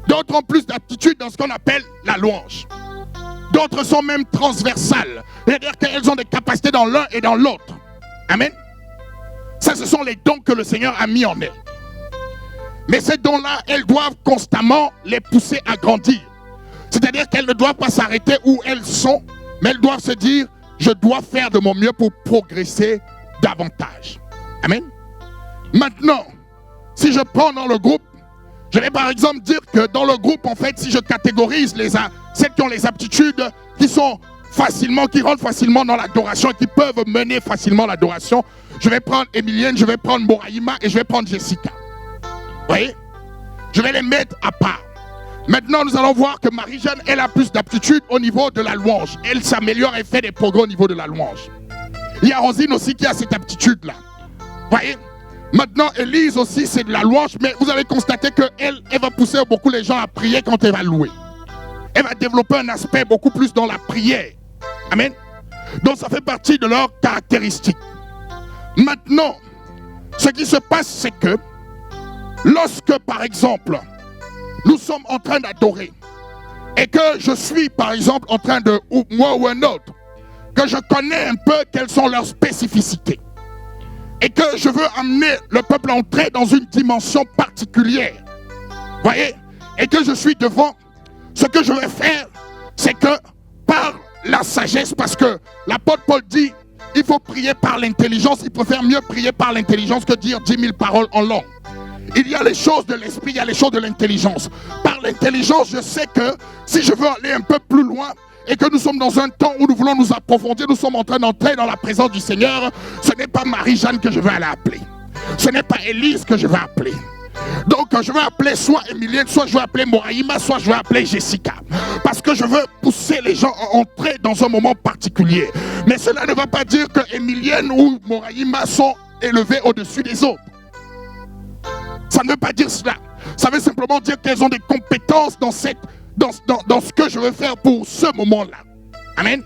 D'autres ont plus d'aptitude dans ce qu'on appelle la louange. D'autres sont même transversales, c'est-à-dire qu'elles ont des capacités dans l'un et dans l'autre. Amen. Ça, ce sont les dons que le Seigneur a mis en elles. Mais ces dons-là, elles doivent constamment les pousser à grandir. C'est-à-dire qu'elles ne doivent pas s'arrêter où elles sont, mais elles doivent se dire, je dois faire de mon mieux pour progresser davantage. Amen. Maintenant, si je prends dans le groupe, je vais par exemple dire que dans le groupe, en fait, si je catégorise celles qui ont les aptitudes, qui rentrent facilement dans l'adoration, qui peuvent mener facilement l'adoration, je vais prendre Emilienne, je vais prendre Moraïma et je vais prendre Jessica. Vous voyez? Je vais les mettre à part. Maintenant, nous allons voir que Marie-Jeanne, elle a plus d'aptitude au niveau de la louange. Elle s'améliore et fait des progrès au niveau de la louange. Il y a Rosine aussi qui a cette aptitude-là. Vous voyez? Maintenant, Élise aussi, c'est de la louange, mais vous allez constater qu'elle va pousser beaucoup les gens à prier quand elle va louer. Elle va développer un aspect beaucoup plus dans la prière. Amen. Donc, ça fait partie de leurs caractéristiques. Maintenant, ce qui se passe, c'est que lorsque, par exemple, nous sommes en train d'adorer et que je suis, par exemple, en train de, ou moi ou un autre, que je connais un peu quelles sont leurs spécificités et que je veux amener le peuple à entrer dans une dimension particulière, voyez, et que je suis devant, ce que je vais faire, c'est que par la sagesse, parce que l'apôtre Paul dit, il faut prier par l'intelligence. Il préfère mieux prier par l'intelligence que dire 10 000 paroles en langue. Il y a les choses de l'esprit, il y a les choses de l'intelligence. Par l'intelligence, je sais que si je veux aller un peu plus loin et que nous sommes dans un temps où nous voulons nous approfondir, nous sommes en train d'entrer dans la présence du Seigneur, ce n'est pas Marie-Jeanne que je vais aller appeler. Ce n'est pas Élise que je vais appeler. Donc je vais appeler soit Emilienne, soit je vais appeler Moraïma, soit je vais appeler Jessica. Parce que je veux pousser les gens à entrer dans un moment particulier. Mais cela ne va pas dire que Emilienne ou Moraïma sont élevés au-dessus des autres. Ça ne veut pas dire cela. Ça veut simplement dire qu'elles ont des compétences dans ce que je veux faire pour ce moment-là. Amen.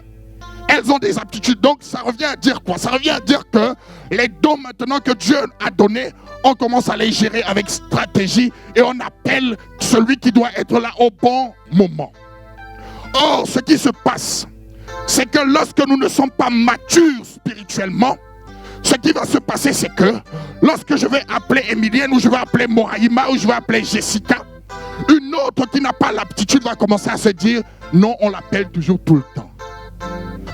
Elles ont des aptitudes. Donc ça revient à dire quoi? Ça revient à dire que les dons maintenant que Dieu a donnés, on commence à les gérer avec stratégie et on appelle celui qui doit être là au bon moment. Or, ce qui se passe, c'est que lorsque nous ne sommes pas matures spirituellement, ce qui va se passer, c'est que lorsque je vais appeler Emilienne ou je vais appeler Moraïma ou je vais appeler Jessica, une autre qui n'a pas l'aptitude va commencer à se dire non, on l'appelle toujours tout le temps.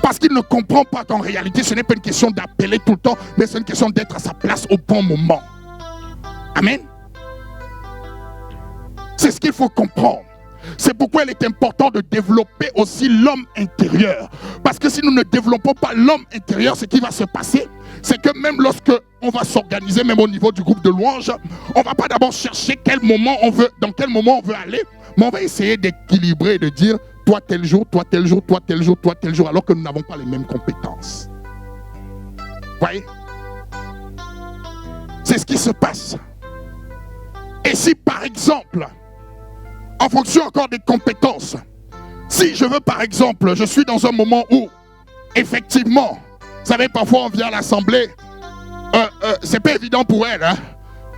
Parce qu'il ne comprend pas qu'en réalité, ce n'est pas une question d'appeler tout le temps, mais c'est une question d'être à sa place au bon moment. Amen. C'est ce qu'il faut comprendre. C'est pourquoi il est important de développer aussi l'homme intérieur. Parce que si nous ne développons pas l'homme intérieur, ce qui va se passer, c'est que même lorsque on va s'organiser, même au niveau du groupe de louanges, on ne va pas d'abord chercher dans quel moment on veut aller, mais on va essayer d'équilibrer et de dire toi tel jour, toi tel jour, toi tel jour, toi tel jour, alors que nous n'avons pas les mêmes compétences. Vous voyez? C'est ce qui se passe. Et si par exemple, en fonction encore des compétences, si je veux par exemple, je suis dans un moment où, effectivement, vous savez, parfois on vient à l'assemblée, c'est pas évident pour elle, hein?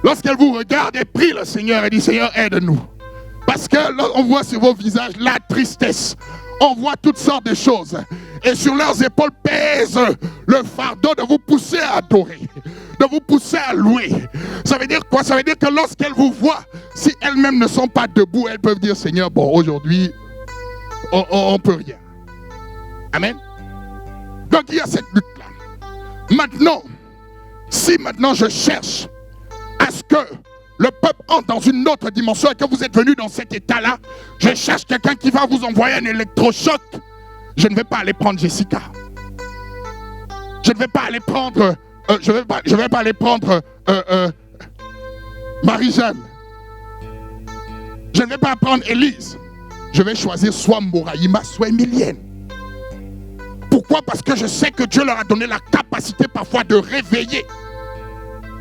Lorsqu'elle vous regarde et prie le Seigneur et dit Seigneur aide-nous. Parce que là, on voit sur vos visages la tristesse, on voit toutes sortes de choses. Et sur leurs épaules pèse le fardeau de vous pousser à adorer, de vous pousser à louer. Ça veut dire quoi? Ça veut dire que lorsqu'elles vous voient, si elles-mêmes ne sont pas debout, elles peuvent dire Seigneur, bon aujourd'hui, on ne peut rien. Amen. Donc il y a cette lutte-là. Maintenant, si maintenant je cherche à ce que le peuple entre dans une autre dimension et que vous êtes venu dans cet état-là, je cherche quelqu'un qui va vous envoyer un électrochoc. Je ne vais pas aller prendre Jessica. Je ne vais pas aller prendre, je vais pas aller prendre Marie-Jeanne. Je ne vais pas prendre Élise. Je vais choisir soit Moraïma, soit Emilienne. Pourquoi? Parce que je sais que Dieu leur a donné la capacité parfois de réveiller.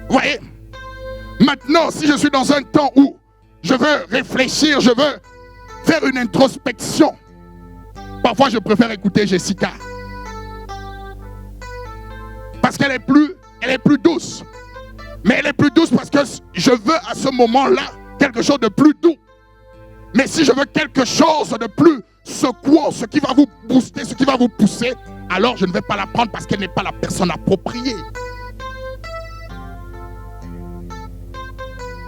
Vous voyez? Maintenant, si je suis dans un temps où je veux réfléchir, je veux faire une introspection, parfois je préfère écouter Jessica. Parce qu'elle est plus douce. Mais elle est plus douce parce que je veux à ce moment-là quelque chose de plus doux. Mais si je veux quelque chose de plus secouant, ce qui va vous booster, ce qui va vous pousser, alors je ne vais pas la prendre parce qu'elle n'est pas la personne appropriée.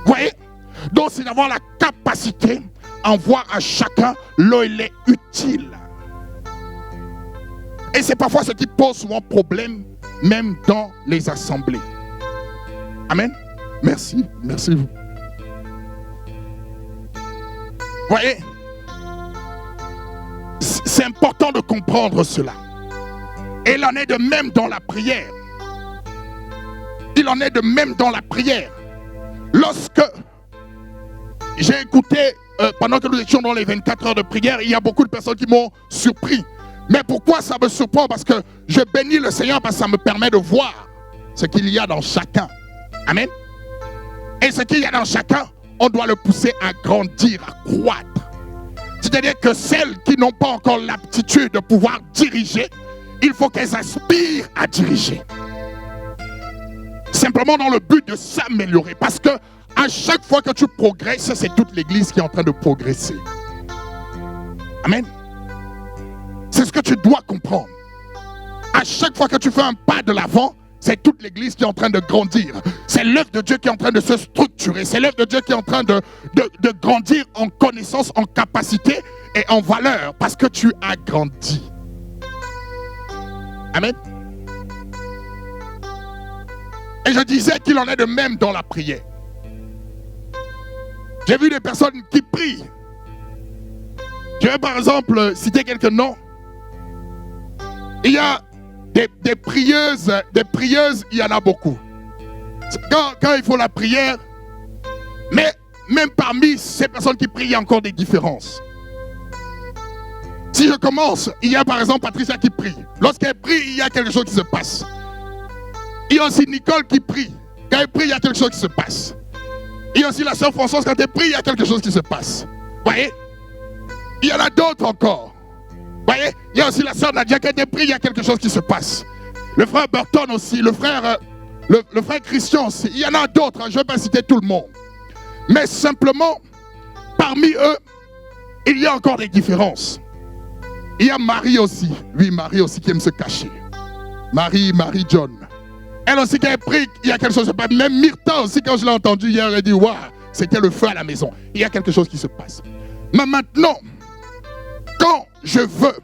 Vous voyez? Donc c'est d'avoir la capacité à voir à chacun là où il est utile. Et c'est parfois ce qui pose souvent problème, même dans les assemblées. Amen. Merci, merci vous. Vous voyez? C'est important de comprendre cela. Et il en est de même dans la prière. Il en est de même dans la prière. Lorsque j'ai écouté, pendant que nous étions dans les 24 heures de prière, il y a beaucoup de personnes qui m'ont surpris. Mais pourquoi ça me surprend? Parce que je bénis le Seigneur parce que ça me permet de voir ce qu'il y a dans chacun. Amen. Et ce qu'il y a dans chacun, on doit le pousser à grandir, à croître. C'est-à-dire que celles qui n'ont pas encore l'aptitude de pouvoir diriger, il faut qu'elles aspirent à diriger. Simplement dans le but de s'améliorer. Parce que à chaque fois que tu progresses, c'est toute l'église qui est en train de progresser. Amen. C'est ce que tu dois comprendre. À chaque fois que tu fais un pas de l'avant, c'est toute l'église qui est en train de grandir. C'est l'œuvre de Dieu qui est en train de se structurer. C'est l'œuvre de Dieu qui est en train de grandir en connaissance, en capacité et en valeur. Parce que tu as grandi. Amen. Et je disais qu'il en est de même dans la prière. J'ai vu des personnes qui prient. Je vais par exemple citer quelques noms. Il y a des prieuses, il y en a beaucoup. Quand il faut la prière, mais même parmi ces personnes qui prient, il y a encore des différences. Si je commence, il y a par exemple Patricia qui prie. Lorsqu'elle prie, il y a quelque chose qui se passe. Il y a aussi Nicole qui prie. Quand elle prie, il y a quelque chose qui se passe. Il y a aussi la sœur Françoise, quand elle prie, il y a quelque chose qui se passe. Vous voyez? Il y en a d'autres encore. Vous voyez? Il y a aussi la sœur Nadia, quand elle prie, il y a quelque chose qui se passe. Le frère Burton aussi, le frère Christian aussi. Il y en a d'autres, je ne vais pas citer tout le monde. Mais simplement, parmi eux, il y a encore des différences. Il y a Marie aussi. Oui, Marie aussi qui aime se cacher. Marie John. Elle aussi, quand elle prie, il y a quelque chose qui se passe. Même Myrtha aussi, quand je l'ai entendu hier, elle a dit, waouh, c'était le feu à la maison. Il y a quelque chose qui se passe. Mais maintenant, quand je veux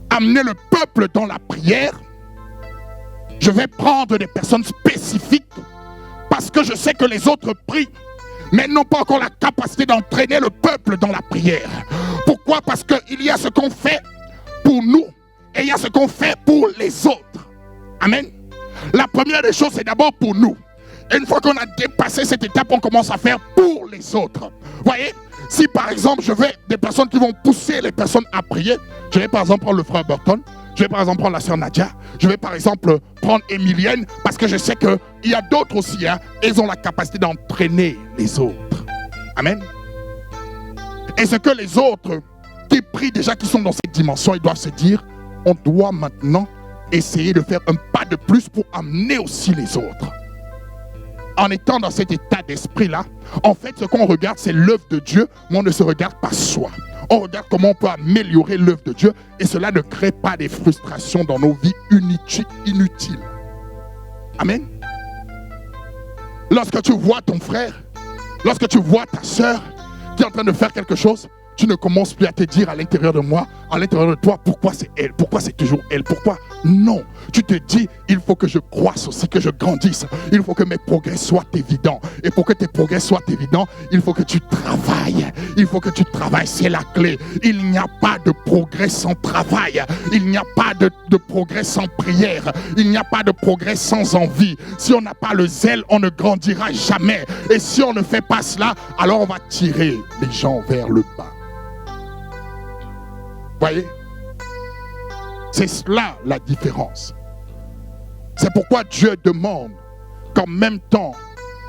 amener le peuple dans la prière, je vais prendre des personnes spécifiques parce que je sais que les autres prient, mais n'ont pas encore la capacité d'entraîner le peuple dans la prière. Pourquoi? Parce qu'il y a ce qu'on fait pour nous et il y a ce qu'on fait pour les autres. Amen. La première des choses, c'est d'abord pour nous. Et une fois qu'on a dépassé cette étape, on commence à faire pour les autres. Vous voyez? Si par exemple, je veux des personnes qui vont pousser les personnes à prier, je vais par exemple prendre le frère Burton, je vais par exemple prendre la sœur Nadia, je vais par exemple prendre Emilienne, parce que je sais qu'il y a d'autres aussi, hein, ils ont la capacité d'entraîner les autres. Amen. Et ce que les autres qui prient déjà, qui sont dans cette dimension, ils doivent se dire, on doit maintenant essayer de faire un pas de plus pour amener aussi les autres. En étant dans cet état d'esprit-là, en fait, ce qu'on regarde, c'est l'œuvre de Dieu, mais on ne se regarde pas soi. On regarde comment on peut améliorer l'œuvre de Dieu, et cela ne crée pas des frustrations dans nos vies inutiles. Amen. Lorsque tu vois ton frère, lorsque tu vois ta sœur qui est en train de faire quelque chose, tu ne commences plus à te dire à l'intérieur de moi, à l'intérieur de toi, pourquoi c'est elle, pourquoi c'est toujours elle, pourquoi? Non, tu te dis, il faut que je croisse aussi, que je grandisse, il faut que mes progrès soient évidents. Et pour que tes progrès soient évidents, il faut que tu travailles, c'est la clé. Il n'y a pas de progrès sans travail, il n'y a pas de progrès sans prière, il n'y a pas de progrès sans envie. Si on n'a pas le zèle, on ne grandira jamais. Et si on ne fait pas cela, alors on va tirer les gens vers le bas. Voyez, c'est cela la différence. C'est pourquoi Dieu demande qu'en même temps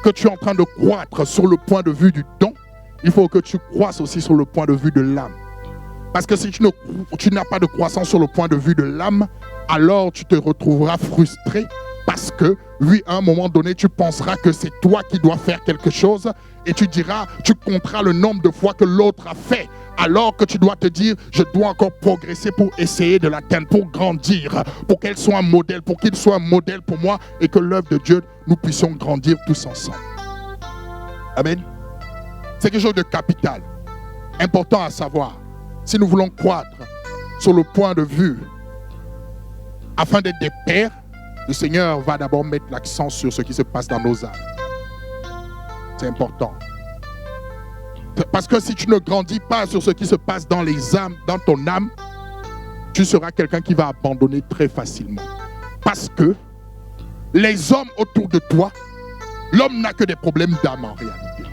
que tu es en train de croître sur le point de vue du don, il faut que tu croisses aussi sur le point de vue de l'âme. Parce que si tu n'as pas de croissance sur le point de vue de l'âme, alors tu te retrouveras frustré parce que, oui, à un moment donné, tu penseras que c'est toi qui dois faire quelque chose et tu compteras le nombre de fois que l'autre a fait. Alors que tu dois te dire, je dois encore progresser pour essayer de l'atteindre, pour grandir, pour qu'elle soit un modèle, pour qu'il soit un modèle pour moi et que l'œuvre de Dieu, nous puissions grandir tous ensemble. Amen. C'est quelque chose de capital, important à savoir. Si nous voulons croître sur le point de vue, afin d'être des pères, le Seigneur va d'abord mettre l'accent sur ce qui se passe dans nos âmes. C'est important. Parce que si tu ne grandis pas sur ce qui se passe dans les âmes, dans ton âme, tu seras quelqu'un qui va abandonner très facilement. Parce que les hommes autour de toi, l'homme n'a que des problèmes d'âme en réalité.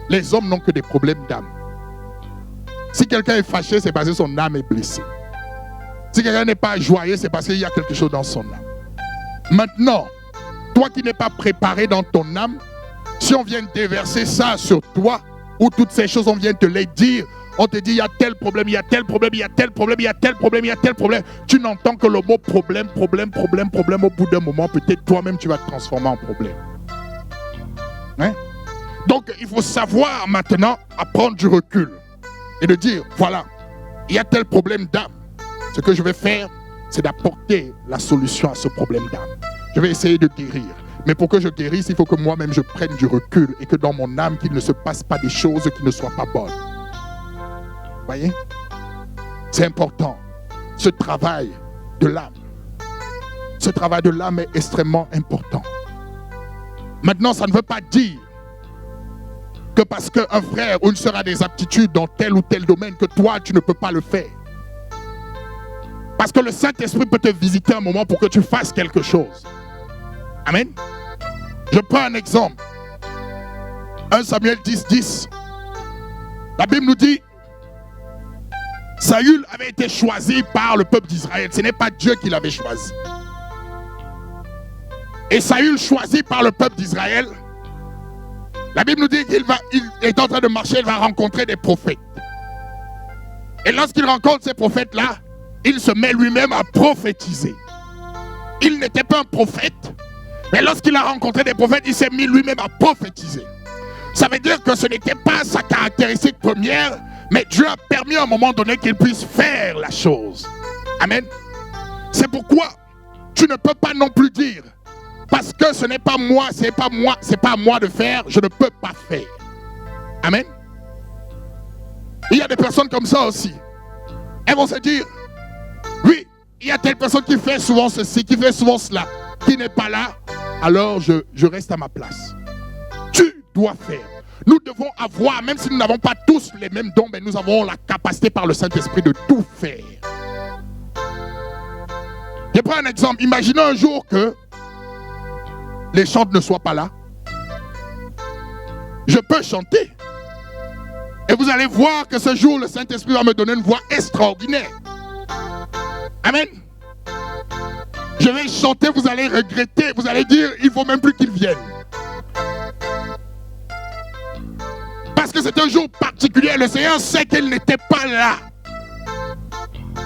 Les hommes n'ont que des problèmes d'âme. Si quelqu'un est fâché, c'est parce que son âme est blessée. Si quelqu'un n'est pas joyeux, c'est parce qu'il y a quelque chose dans son âme. Maintenant, toi qui n'es pas préparé dans ton âme, si on vient déverser ça sur toi, ou toutes ces choses, on vient te les dire, on te dit, il y a tel problème, il y a tel problème, il y a tel problème, il y a tel problème, il y a tel problème. Tu n'entends que le mot problème. Au bout d'un moment, peut-être toi-même, tu vas te transformer en problème. Hein? Donc, il faut savoir maintenant à prendre du recul et de dire, voilà, il y a tel problème d'âme. Ce que je vais faire, c'est d'apporter la solution à ce problème d'âme. Je vais essayer de guérir. Mais pour que je guérisse, il faut que moi-même je prenne du recul et que dans mon âme, qu'il ne se passe pas des choses qui ne soient pas bonnes. Vous voyez? C'est important. Ce travail de l'âme. Ce travail de l'âme est extrêmement important. Maintenant, ça ne veut pas dire que parce qu'un frère ou une sœur a des aptitudes dans tel ou tel domaine, que toi, tu ne peux pas le faire. Parce que le Saint-Esprit peut te visiter un moment pour que tu fasses quelque chose. Amen. Je prends un exemple. 1 Samuel 10, 10. La Bible nous dit, Saül avait été choisi par le peuple d'Israël. Ce n'est pas Dieu qui l'avait choisi. Et Saül, choisi par le peuple d'Israël, la Bible nous dit qu'il est en train de marcher, il va rencontrer des prophètes. Et lorsqu'il rencontre ces prophètes-là, il se met lui-même à prophétiser. Il n'était pas un prophète, mais lorsqu'il a rencontré des prophètes, il s'est mis lui-même à prophétiser. Ça veut dire que ce n'était pas sa caractéristique première, mais Dieu a permis à un moment donné qu'il puisse faire la chose. Amen. C'est pourquoi tu ne peux pas non plus dire, parce que ce n'est pas moi, c'est pas à moi de faire, je ne peux pas faire. Amen. Il y a des personnes comme ça aussi. Elles vont se dire, oui, il y a telle personne qui fait souvent ceci, qui fait souvent cela, qui n'est pas là, alors je reste à ma place. Tu dois faire. Nous devons avoir, même si nous n'avons pas tous les mêmes dons, mais nous avons la capacité par le Saint-Esprit de tout faire. Je prends un exemple. Imaginez un jour que les chants ne soient pas là. Je peux chanter. Et vous allez voir que ce jour, le Saint-Esprit va me donner une voix extraordinaire. Amen. Je vais chanter, vous allez regretter, vous allez dire, il ne faut même plus qu'il vienne. Parce que c'est un jour particulier, le Seigneur sait qu'il n'était pas là.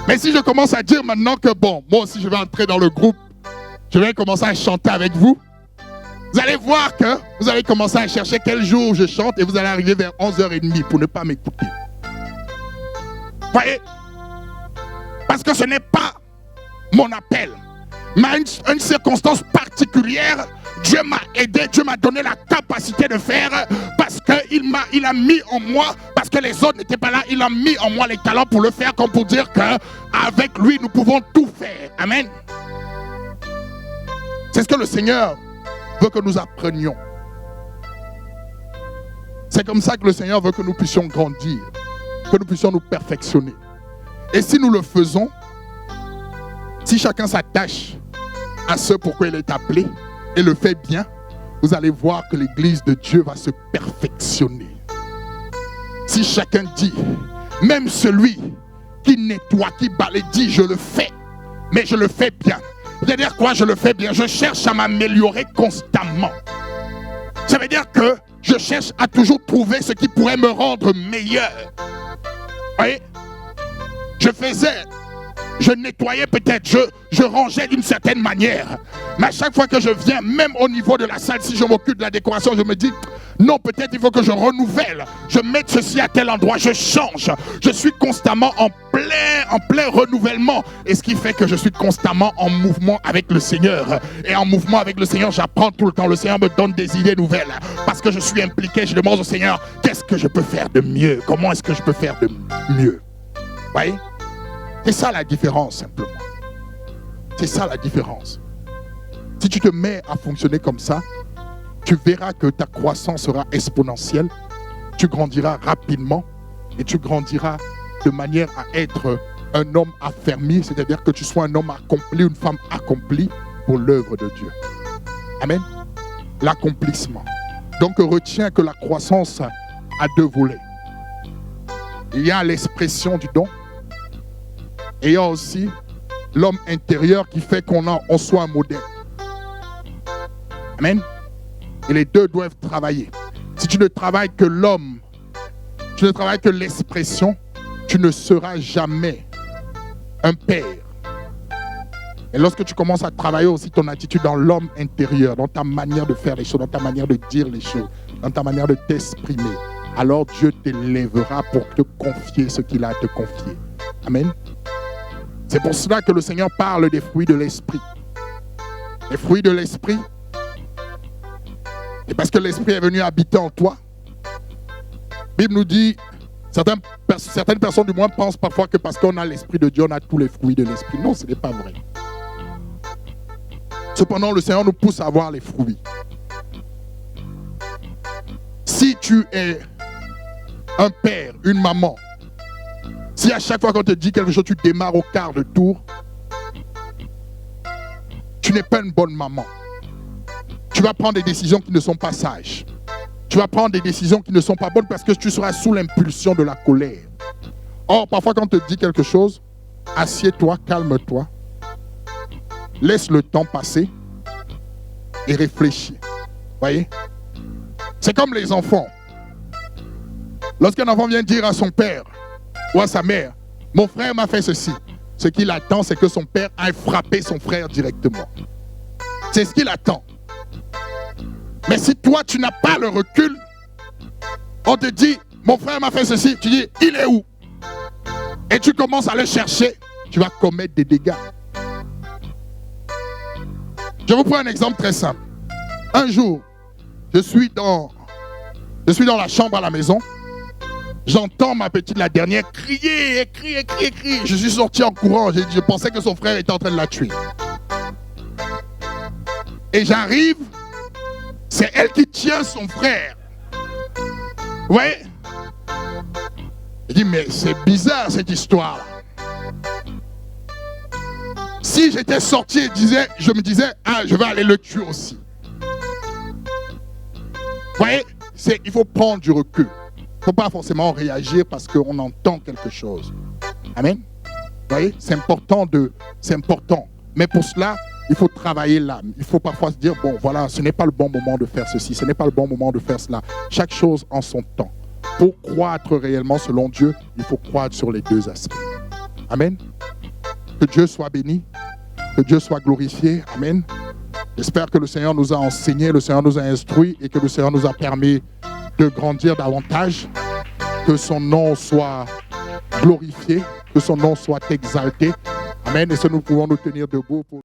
Mais si je commence à dire maintenant que bon, moi aussi je vais entrer dans le groupe, je vais commencer à chanter avec vous, vous allez voir que vous allez commencer à chercher quel jour je chante et vous allez arriver vers 11h30 pour ne pas m'écouter. Voyez? Parce que ce n'est pas mon appel. Mais à une circonstance particulière, Dieu m'a aidé, Dieu m'a donné la capacité de faire parce qu'il a mis en moi, parce que les autres n'étaient pas là, il a mis en moi les talents pour le faire, comme pour dire qu'avec lui, nous pouvons tout faire. Amen. C'est ce que le Seigneur veut que nous apprenions. C'est comme ça que le Seigneur veut que nous puissions grandir, que nous puissions nous perfectionner. Et si nous le faisons, si chacun s'attache à ce pourquoi il est appelé et le fait bien, vous allez voir que l'église de Dieu va se perfectionner. Si chacun dit, même celui qui nettoie, qui balaye, dit je le fais, mais je le fais bien. C'est-à-dire quoi, je le fais bien? Je cherche à m'améliorer constamment. Ça veut dire que je cherche à toujours trouver ce qui pourrait me rendre meilleur. Vous voyez? Je nettoyais peut-être, je rangeais d'une certaine manière. Mais à chaque fois que je viens, même au niveau de la salle, si je m'occupe de la décoration, je me dis, non, peut-être il faut que je renouvelle. Je mette ceci à tel endroit, je change. Je suis constamment en plein renouvellement. Et ce qui fait que je suis constamment en mouvement avec le Seigneur. Et en mouvement avec le Seigneur, j'apprends tout le temps. Le Seigneur me donne des idées nouvelles. Parce que je suis impliqué, je demande au Seigneur, qu'est-ce que je peux faire de mieux? Comment est-ce que je peux faire de mieux? Vous voyez? C'est ça la différence, simplement. C'est ça la différence. Si tu te mets à fonctionner comme ça, tu verras que ta croissance sera exponentielle, tu grandiras rapidement et tu grandiras de manière à être un homme affermi, c'est-à-dire que tu sois un homme accompli, une femme accomplie pour l'œuvre de Dieu. Amen. L'accomplissement. Donc retiens que la croissance a deux volets. Il y a l'expression du don. Et il y a aussi l'homme intérieur qui fait qu'on soit un modèle. Amen. Et les deux doivent travailler. Si tu ne travailles que l'homme, tu ne travailles que l'expression, tu ne seras jamais un père. Et lorsque tu commences à travailler aussi ton attitude dans l'homme intérieur, dans ta manière de faire les choses, dans ta manière de dire les choses, dans ta manière de t'exprimer, alors Dieu t'élèvera pour te confier ce qu'il a à te confier. Amen. C'est pour cela que le Seigneur parle des fruits de l'esprit. Les fruits de l'esprit, et parce que l'esprit est venu habiter en toi. La Bible nous dit Certaines personnes du moins pensent parfois que parce qu'on a l'Esprit de Dieu, on a tous les fruits de l'Esprit. Non, ce n'est pas vrai. Cependant, le Seigneur nous pousse à avoir les fruits. Si tu es un père, une maman, si à chaque fois qu'on te dit quelque chose, tu démarres au quart de tour, tu n'es pas une bonne maman. Tu vas prendre des décisions qui ne sont pas sages. Tu vas prendre des décisions qui ne sont pas bonnes parce que tu seras sous l'impulsion de la colère. Or, parfois quand on te dit quelque chose, assieds-toi, calme-toi, laisse le temps passer et réfléchis. Voyez? C'est comme les enfants. Lorsqu'un enfant vient dire à son père ou à sa mère, mon frère m'a fait ceci, ce qu'il attend, c'est que son père aille frapper son frère directement. C'est ce qu'il attend. Mais si toi, tu n'as pas le recul, on te dit, mon frère m'a fait ceci, tu dis, il est où? Et tu commences à le chercher, tu vas commettre des dégâts. Je vous prends un exemple très simple. Un jour, je suis dans la chambre à la maison. J'entends ma petite, la dernière, crier. Je suis sorti en courant. Je pensais que son frère était en train de la tuer. Et j'arrive, c'est elle qui tient son frère. Vous voyez? Je dis, mais c'est bizarre cette histoire-là. Si j'étais sorti je me disais, ah, je vais aller le tuer aussi. Vous voyez? Il faut prendre du recul. Il ne faut pas forcément réagir parce qu'on entend quelque chose. Amen. Vous voyez? C'est important. Mais pour cela, il faut travailler l'âme. Il faut parfois se dire, bon, voilà, ce n'est pas le bon moment de faire ceci. Ce n'est pas le bon moment de faire cela. Chaque chose en son temps. Pour croître réellement selon Dieu, il faut croître sur les deux aspects. Amen. Que Dieu soit béni. Que Dieu soit glorifié. Amen. J'espère que le Seigneur nous a enseigné, le Seigneur nous a instruits et que le Seigneur nous a permis de grandir davantage. Que son nom soit glorifié, que son nom soit exalté. Amen. Et que nous pouvons nous tenir debout pour